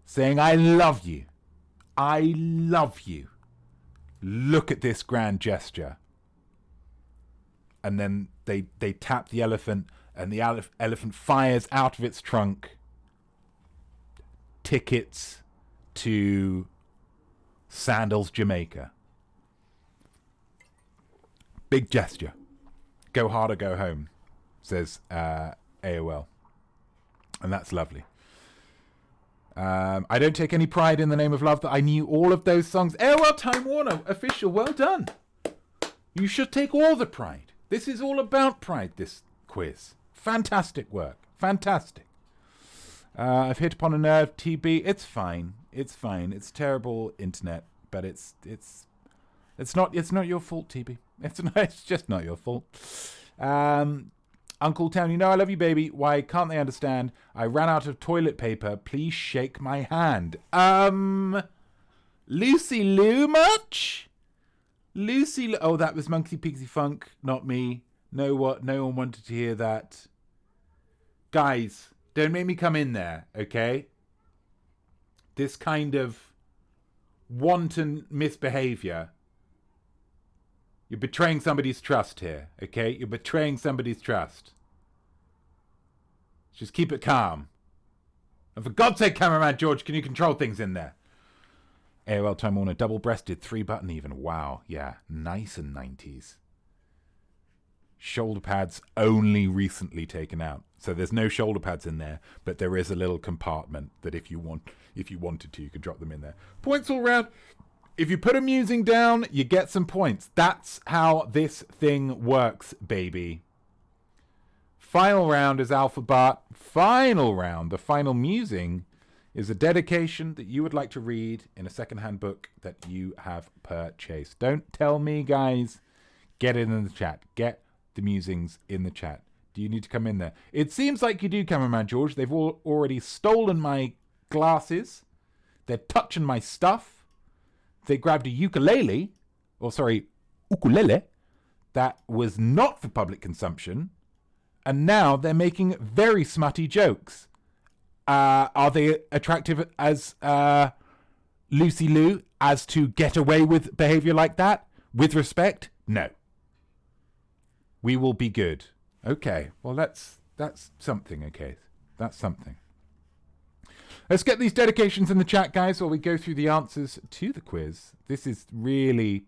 Saying, I love you. I love you. Look at this grand gesture. And then they tap the elephant, and the elephant fires out of its trunk tickets to Sandals, Jamaica. Big gesture. Go hard or go home, says AOL. And that's lovely. I don't take any pride in the name of love that I knew all of those songs. AOL Time Warner official, well done. You should take all the pride. This is all about pride, this quiz. Fantastic work. Fantastic. I've hit upon a nerve, TB. It's fine. It's fine. It's terrible internet, but it's not your fault, TB. It's just not your fault. Uncle Town, you know I love you, baby. Why can't they understand? I ran out of toilet paper. Please shake my hand. Lucy Lou much? Oh, that was Monkey Pixie Funk, not me. No one wanted to hear that. Guys, don't make me come in there, okay? This kind of wanton misbehavior. You're betraying somebody's trust here, okay? You're betraying somebody's trust. Just keep it calm. And for God's sake, cameraman George, can you control things in there? AOL Time Warner, double-breasted, 3-button even. Wow, yeah, nice and 90s. Shoulder pads only recently taken out. So there's no shoulder pads in there, but there is a little compartment that if you wanted to, you could drop them in there. Points all round. If you put a musing down, you get some points. That's how this thing works, baby. Final round is alphabet. Final round, the final musing, is a dedication that you would like to read in a secondhand book that you have purchased. Don't tell me, guys. Get it in the chat. Get the musings in the chat. Do you need to come in there? It seems like you do, cameraman George. They've already stolen my glasses. They're touching my stuff. They grabbed a ukulele, that was not for public consumption, and now they're making very smutty jokes. Are they attractive as Lucy Lou as to get away with behavior like that? With respect? No. We will be good. Okay, well that's something, okay. That's something. Let's get these dedications in the chat, guys, while we go through the answers to the quiz. This is in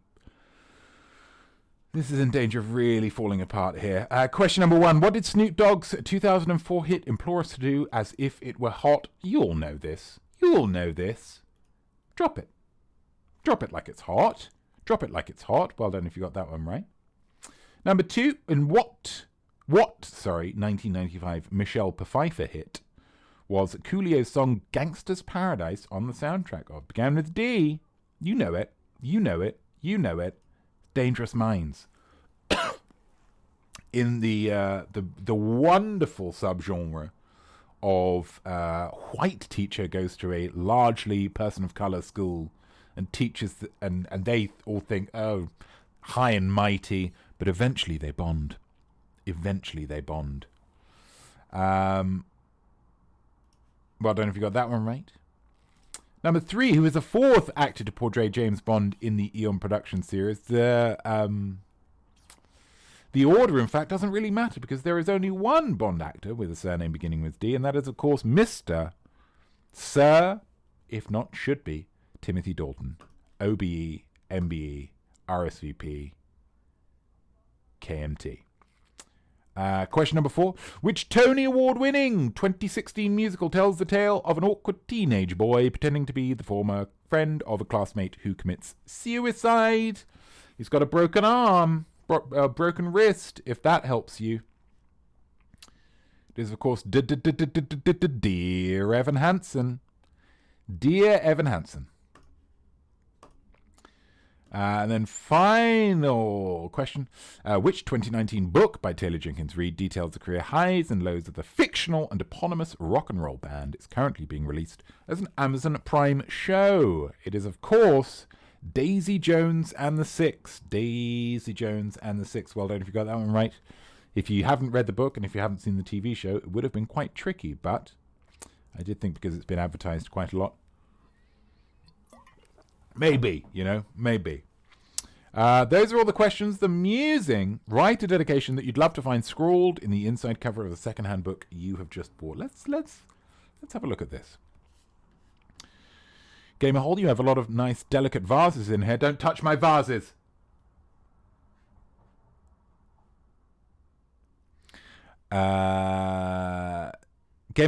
danger of really falling apart here. Question number 1. What did Snoop Dogg's 2004 hit implore us to do as if it were hot? You all know this. Drop it. Drop it like it's hot. Drop it like it's hot. Well done if you got that one right. Number 2. In what 1995 Michelle Pfeiffer hit was Coolio's song Gangsta's Paradise on the soundtrack of? Began with D. You know it. Dangerous Minds. In the wonderful subgenre of white teacher goes to a largely person of color school and teaches, and they all think, oh, high and mighty, but eventually they bond. Well done if you got that one right. Number 3, who is the 4th actor to portray James Bond in the Eon production series? The The order, in fact, doesn't really matter because there is only one Bond actor with a surname beginning with D, and that is, of course, Mr. Sir, if not should be, Timothy Dalton. OBE, MBE, RSVP, KMT. Question number 4. Which Tony Award-winning 2016 musical tells the tale of an awkward teenage boy pretending to be the former friend of a classmate who commits suicide? He's got a broken arm, broken wrist, if that helps you. It is, of course, Dear Evan Hansen. Dear Evan Hansen. And then final question. Which 2019 book by Taylor Jenkins Reid details the career highs and lows of the fictional and eponymous rock and roll band? It's currently being released as an Amazon Prime show. It is, of course, Daisy Jones and the Six. Daisy Jones and the Six. Well done if you got that one right. If you haven't read the book and if you haven't seen the TV show, it would have been quite tricky, but I did think because it's been advertised quite a lot. Maybe, maybe. Those are all the questions. The musing. Write a dedication that you'd love to find scrawled in the inside cover of the second-hand book you have just bought. Let's have a look at this. Gamer Hole, you have a lot of nice, delicate vases in here. Don't touch my vases. Gamer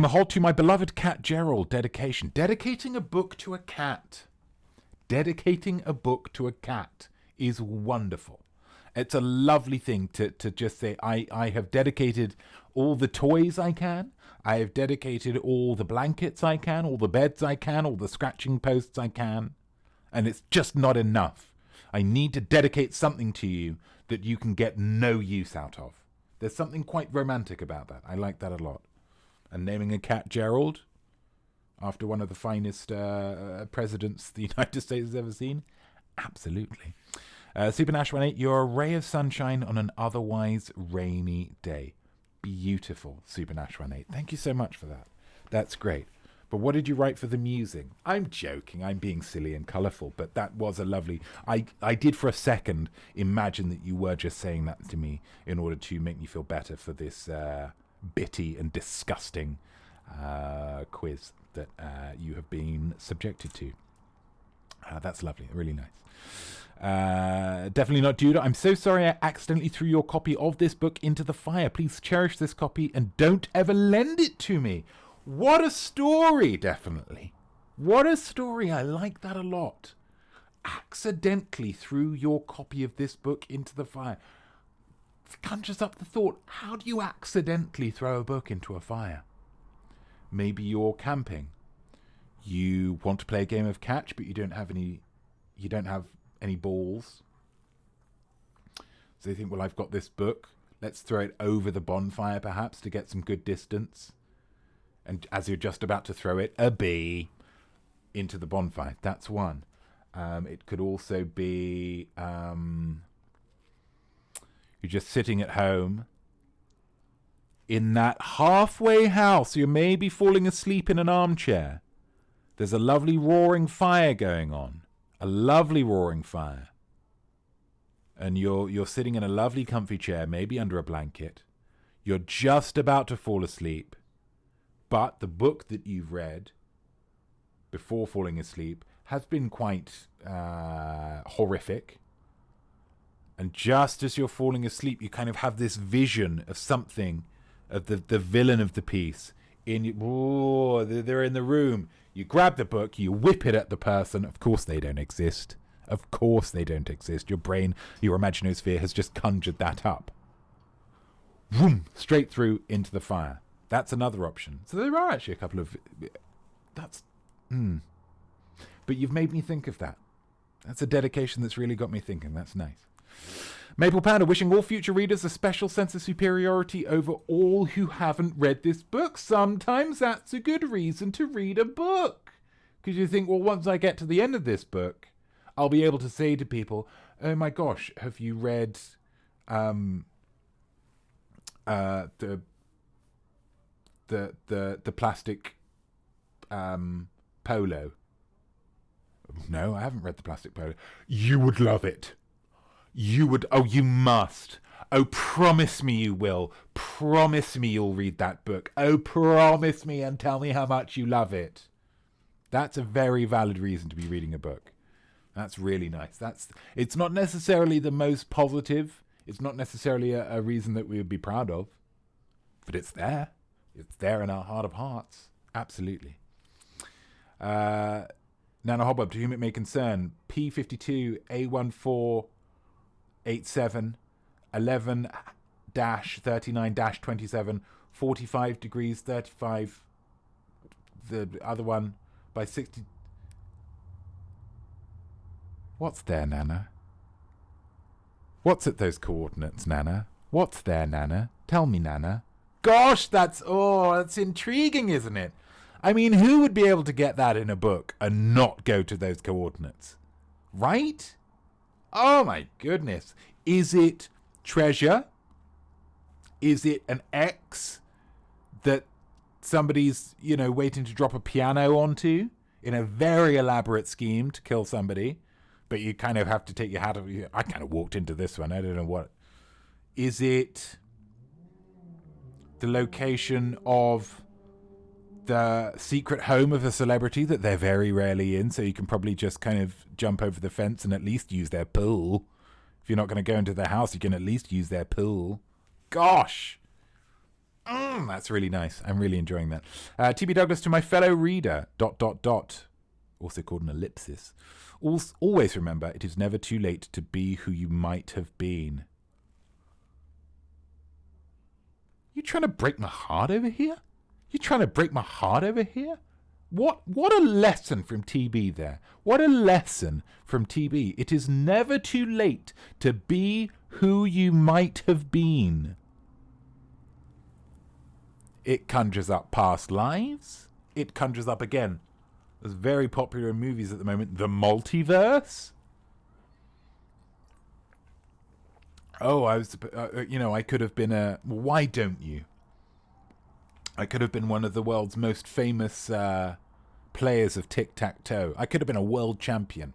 Hole, to my beloved cat Gerald, dedication. Dedicating a book to a cat. Dedicating a book to a cat is wonderful. It's a lovely thing to just say, I have dedicated all the toys I can. I have dedicated all the blankets I can, all the beds I can, all the scratching posts I can. And it's just not enough. I need to dedicate something to you that you can get no use out of. There's something quite romantic about that. I like that a lot. And naming a cat Gerald, after one of the finest presidents the United States has ever seen? Absolutely. Super Nash 18, you're a ray of sunshine on an otherwise rainy day. Beautiful, Super Nash 18. Thank you so much for that. That's great. But what did you write for the musing? I'm joking. I'm being silly and colourful, but that was a lovely... I did for a second imagine that you were just saying that to me in order to make me feel better for this bitty and disgusting quiz that you have been subjected to. That's lovely. Really nice. Definitely not Judah. I'm so sorry I accidentally threw your copy of this book into the fire. Please cherish this copy and don't ever lend it to me. What a story, definitely. What a story. I like that a lot. Accidentally threw your copy of this book into the fire. It conjures up the thought, how do you accidentally throw a book into a fire? Maybe you're camping. You want to play a game of catch, but you don't have any balls. So you think, well, I've got this book. Let's throw it over the bonfire, perhaps, to get some good distance. And as you're just about to throw it, a bee into the bonfire. That's one. It could also be you're just sitting at home in that halfway house. You're maybe falling asleep in an armchair. There's a lovely roaring fire going on. A lovely roaring fire. And you're sitting in a lovely comfy chair, maybe under a blanket. You're just about to fall asleep. But the book that you've read before falling asleep has been quite horrific. And just as you're falling asleep, you kind of have this vision of something, of the villain of the piece. They're in the room. You grab the book, you whip it at the person. Of course they don't exist. Of course they don't exist. Your brain, your imaginosphere has just conjured that up. Vroom, straight through into the fire. That's another option. So there are actually a couple of... But you've made me think of that. That's a dedication that's really got me thinking. That's nice. Maple Panda, wishing all future readers a special sense of superiority over all who haven't read this book. Sometimes that's a good reason to read a book. Because you think, well, once I get to the end of this book, I'll be able to say to people, oh my gosh, have you read the plastic polo? No, I haven't read the plastic polo. You would love it. You would. Oh, you must. Oh, promise me you will. Promise me you'll read that book. Oh, promise me and tell me how much you love it. That's a very valid reason to be reading a book. That's really nice. It's not necessarily the most positive. It's not necessarily a reason that we would be proud of. But it's there. It's there in our heart of hearts. Absolutely. Nana Hobub, to whom it may concern, P52 A1487 11-39-27 45 degrees 35, the other one by 60. What's there, Nana? What's at those coordinates, Nana? What's there, Nana? Tell me, Nana. Gosh, that's intriguing, isn't it? I mean, who would be able to get that in a book and not go to those coordinates? Right? Oh my goodness. Is it treasure? Is it an X that somebody's, waiting to drop a piano onto in a very elaborate scheme to kill somebody? But you kind of have to take your hat off. I kind of walked into this one. I don't know what. Is it the location of the secret home of a celebrity that they're very rarely in, so you can probably just kind of jump over the fence and at least use their pool? If you're not going to go into their house, you can at least use their pool. Gosh. That's really nice. I'm really enjoying that. TB Douglas, to my fellow reader, ... also called an ellipsis. Always remember, it is never too late to be who you might have been. You trying to break my heart over here? You trying to break my heart over here? What a lesson from TB there. What a lesson from TB. It is never too late to be who you might have been. It conjures up past lives. It conjures up, again, it's very popular in movies at the moment, the multiverse. Oh, I could have been why don't you? I could have been one of the world's most famous players of tic-tac-toe. I could have been a world champion.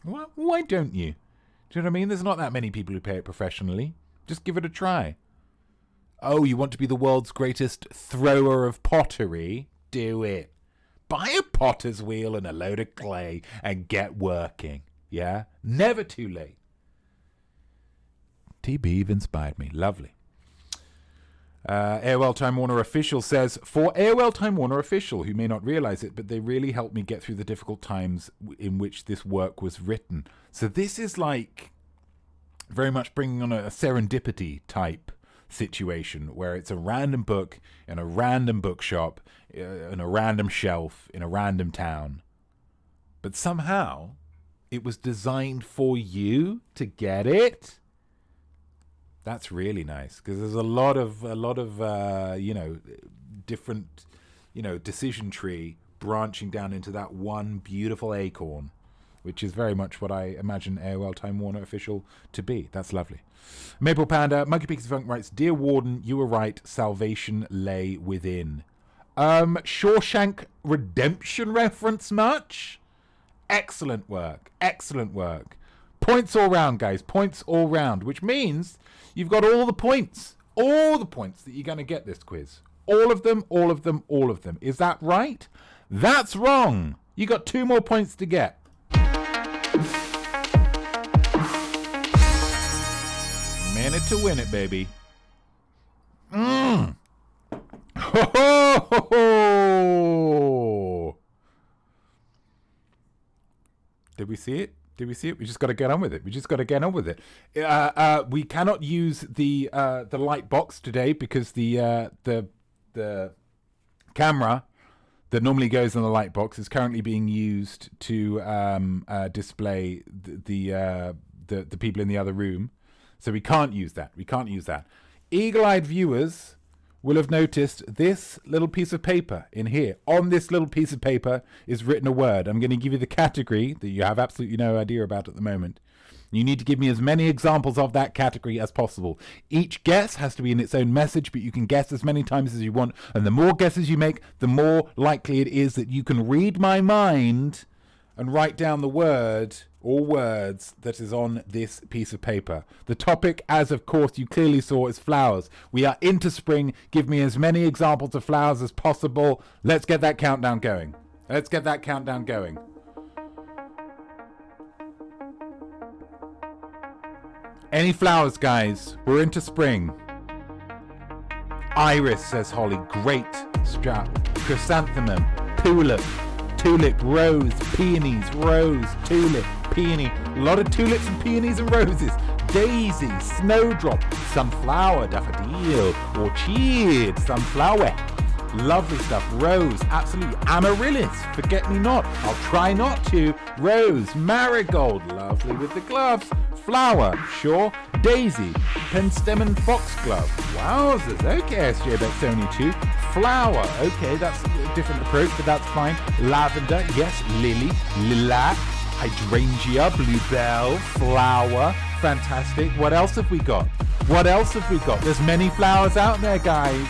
Why don't you? Do you know what I mean? There's not that many people who play it professionally. Just give it a try. Oh, you want to be the world's greatest thrower of pottery? Do it. Buy a potter's wheel and a load of clay and get working. Yeah? Never too late. TB, you've inspired me. Lovely. AOL Time Warner Official says, for AOL Time Warner Official, who may not realize it, but they really helped me get through the difficult times in which this work was written. So this is like very much bringing on a serendipity type situation where it's a random book in a random bookshop, in a random shelf, in a random town. But somehow it was designed for you to get it. That's really nice, because there's a lot of different, decision tree branching down into that one beautiful acorn, which is very much what I imagine AOL Time Warner Official to be. That's lovely. Maple Panda, Monkey Peaks Funk writes, Dear Warden, you were right. Salvation lay within. Shawshank Redemption reference much? Excellent work. Excellent work. Points all round, guys. Points all round, which means you've got all the points. All the points that you're going to get this quiz. All of them, all of them, all of them. Is that right? That's wrong. You got 2 more points to get. Minute to win it, baby. Ho, ho, ho, ho. Did we see it? Did we see it? We just got to get on with it. We cannot use the light box today because the camera that normally goes on the light box is currently being used to display the people in the other room. So we can't use that. Eagle-eyed viewers will have noticed this little piece of paper in here. On this little piece of paper is written a word. I'm going to give you the category that you have absolutely no idea about at the moment. You need to give me as many examples of that category as possible. Each guess has to be in its own message, but you can guess as many times as you want. And the more guesses you make, the more likely it is that you can read my mind and write down the word or words that is on this piece of paper. The topic, as of course you clearly saw, is flowers. We are into spring. Give me as many examples of flowers as possible. Let's get that countdown going. Any flowers, guys? We're into spring. Iris, says Holly. Great. Chrysanthemum. Tulip, rose, peonies, rose, tulip, peony. A lot of tulips and peonies and roses. Daisy, snowdrop, sunflower, daffodil, orchid, sunflower. Lovely stuff. Rose, absolutely. Amaryllis, forget me not. I'll try not to. Rose, marigold, lovely with the gloves. Flower, sure. Daisy, penstem and foxglove. Wowzers. Okay, SJ-Beck72. Flower, okay, that's a different approach, but that's fine. Lavender, yes. Lily, lilac, hydrangea, bluebell, flower. Fantastic. What else have we got? There's many flowers out there, guys.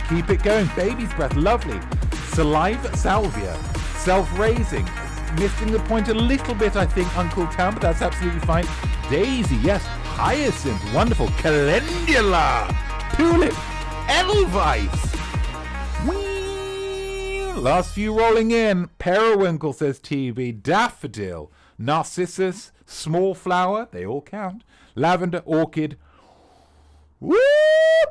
Keep it going. Baby's breath, lovely. Saliva, salvia. Self-raising. Missing the point a little bit, I think, Uncle Town, but that's absolutely fine. Daisy, yes. Hyacinth, wonderful. Calendula. Tulip. Edelweiss. Whee! Last few rolling in. Periwinkle, says TB. Daffodil. Narcissus. Small flower. They all count. Lavender. Orchid. Woo!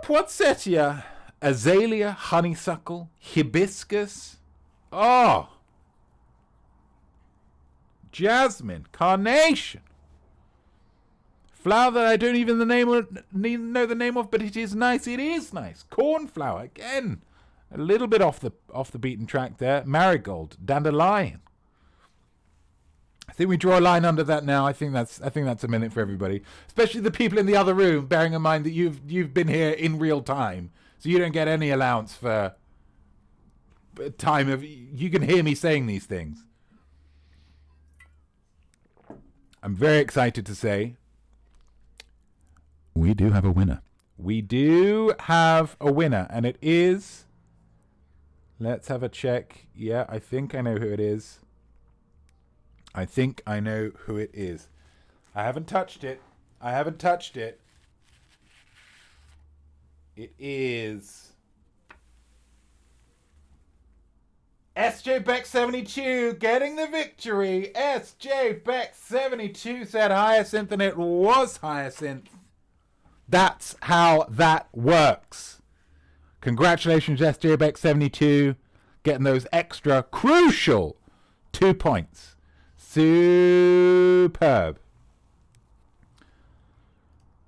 Poinsettia. Azalea. Honeysuckle. Hibiscus. Oh! Jasmine. Carnation. Flower that I don't even know the name of, but it is nice. Cornflower, again. A little bit off the beaten track there. Marigold, dandelion. I think we draw a line under that now. I think that's a minute for everybody, especially the people in the other room. Bearing in mind that you've been here in real time, so you don't get any allowance for time of. You can hear me saying these things. I'm very excited to say we do have a winner. And it is... Let's have a check. Yeah, I think I know who it is. I haven't touched it. It is... SJ-Beck72 getting the victory. SJ-Beck72 said Hyacinth, and it was Hyacinth. That's how that works. Congratulations, SJ-Beck72, getting those extra crucial 2 points. Superb.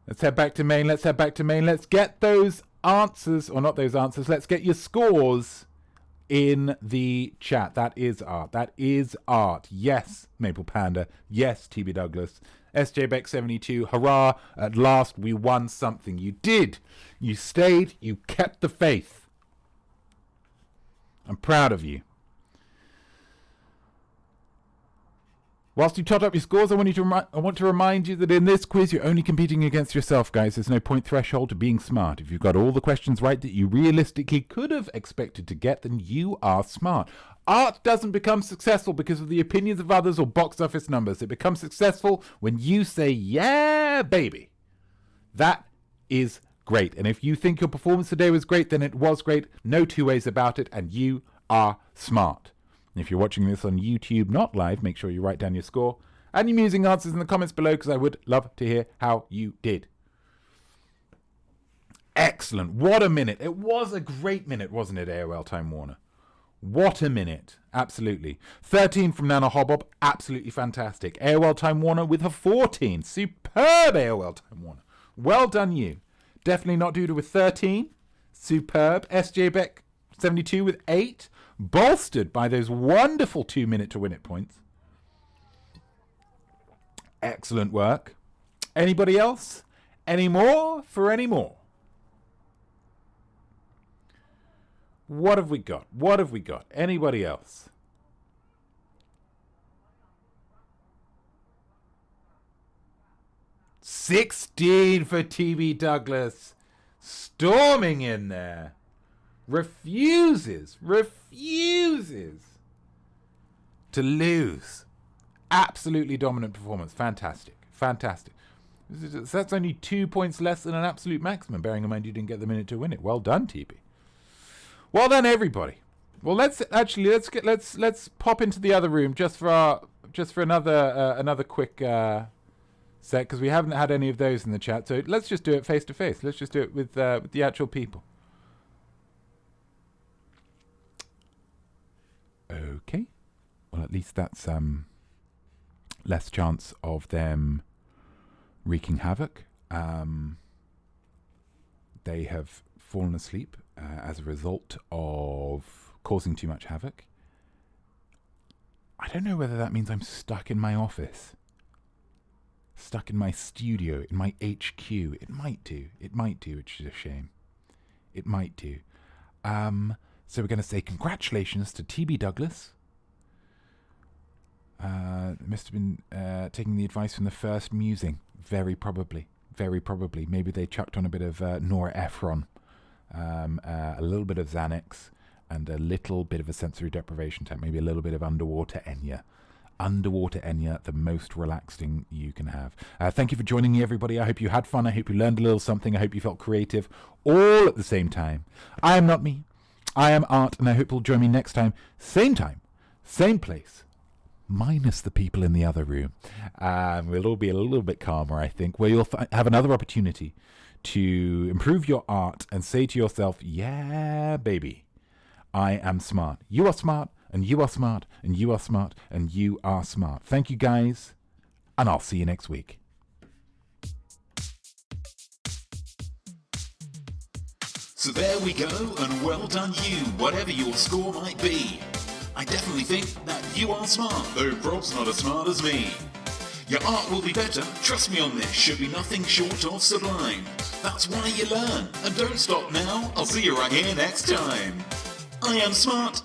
Let's head back to main. Let's get those answers, or not those answers. Let's get your scores in the chat. That is art. Yes, Maple Panda. Yes, TB Douglas. SJ-Beck72, hurrah, at last we won something. You did. You stayed. You kept the faith. I'm proud of you. Whilst you tot up your scores, I want to remind you that in this quiz, you're only competing against yourself, guys. There's no point threshold to being smart. If you've got all the questions right that you realistically could have expected to get, then you are smart. Art doesn't become successful because of the opinions of others or box office numbers. It becomes successful when you say, yeah, baby. That is great. And if you think your performance today was great, then it was great. No two ways about it. And you are smart. And if you're watching this on YouTube, not live, make sure you write down your score and your amusing answers in the comments below, because I would love to hear how you did. Excellent. What a minute. It was a great minute, wasn't it, AOL Time Warner? What a minute. Absolutely. 13 from Nana Hobbob. Absolutely fantastic. AOL Time Warner with her 14. Superb, AOL Time Warner. Well done, you. Definitely not Duda with 13. Superb. SJ-Beck72 with 8. Bolstered by those wonderful 2 minute to win it points. Excellent work. Anybody else? Any more for any more? What have we got? Anybody else? $16 for TB Douglas. Storming in there. Refuses to lose. Absolutely dominant performance. Fantastic. Fantastic. So that's only 2 points less than an absolute maximum, bearing in mind you didn't get the minute to win it. Well done, TB. Well done, everybody. Well, let's pop into the other room just for another quick set, because we haven't had any of those in the chat. So let's just do it face to face. Let's just do it with the actual people. Okay. Well, at least that's less chance of them wreaking havoc. They have fallen asleep as a result of causing too much havoc. I don't know whether that means I'm stuck in my office, stuck in my studio, in my HQ. It might do, which is a shame. It might do. So we're going to say congratulations to TB Douglas. Must have been taking the advice from the first musing. Very probably. Maybe they chucked on a bit of Nora Ephron, a little bit of Xanax, and a little bit of a sensory deprivation type. Maybe a little bit of underwater Enya. Underwater Enya, the most relaxing you can have. Thank you for joining me, everybody. I hope you had fun. I hope you learned a little something. I hope you felt creative, all at the same time. I am Notme. I am Art, and I hope you'll join me next time, same place, minus the people in the other room. We'll all be a little bit calmer, I think, where you'll have another opportunity to improve your art and say to yourself, yeah, baby, I am smart. You are smart, and you are smart, and you are smart, and you are smart. Thank you, guys, and I'll see you next week. So there we go, and well done you, whatever your score might be. I definitely think that you are smart, though prob's not as smart as me. Your art will be better, trust me on this, should be nothing short of sublime. That's why you learn, and don't stop now, I'll see you right here next time. I am smart.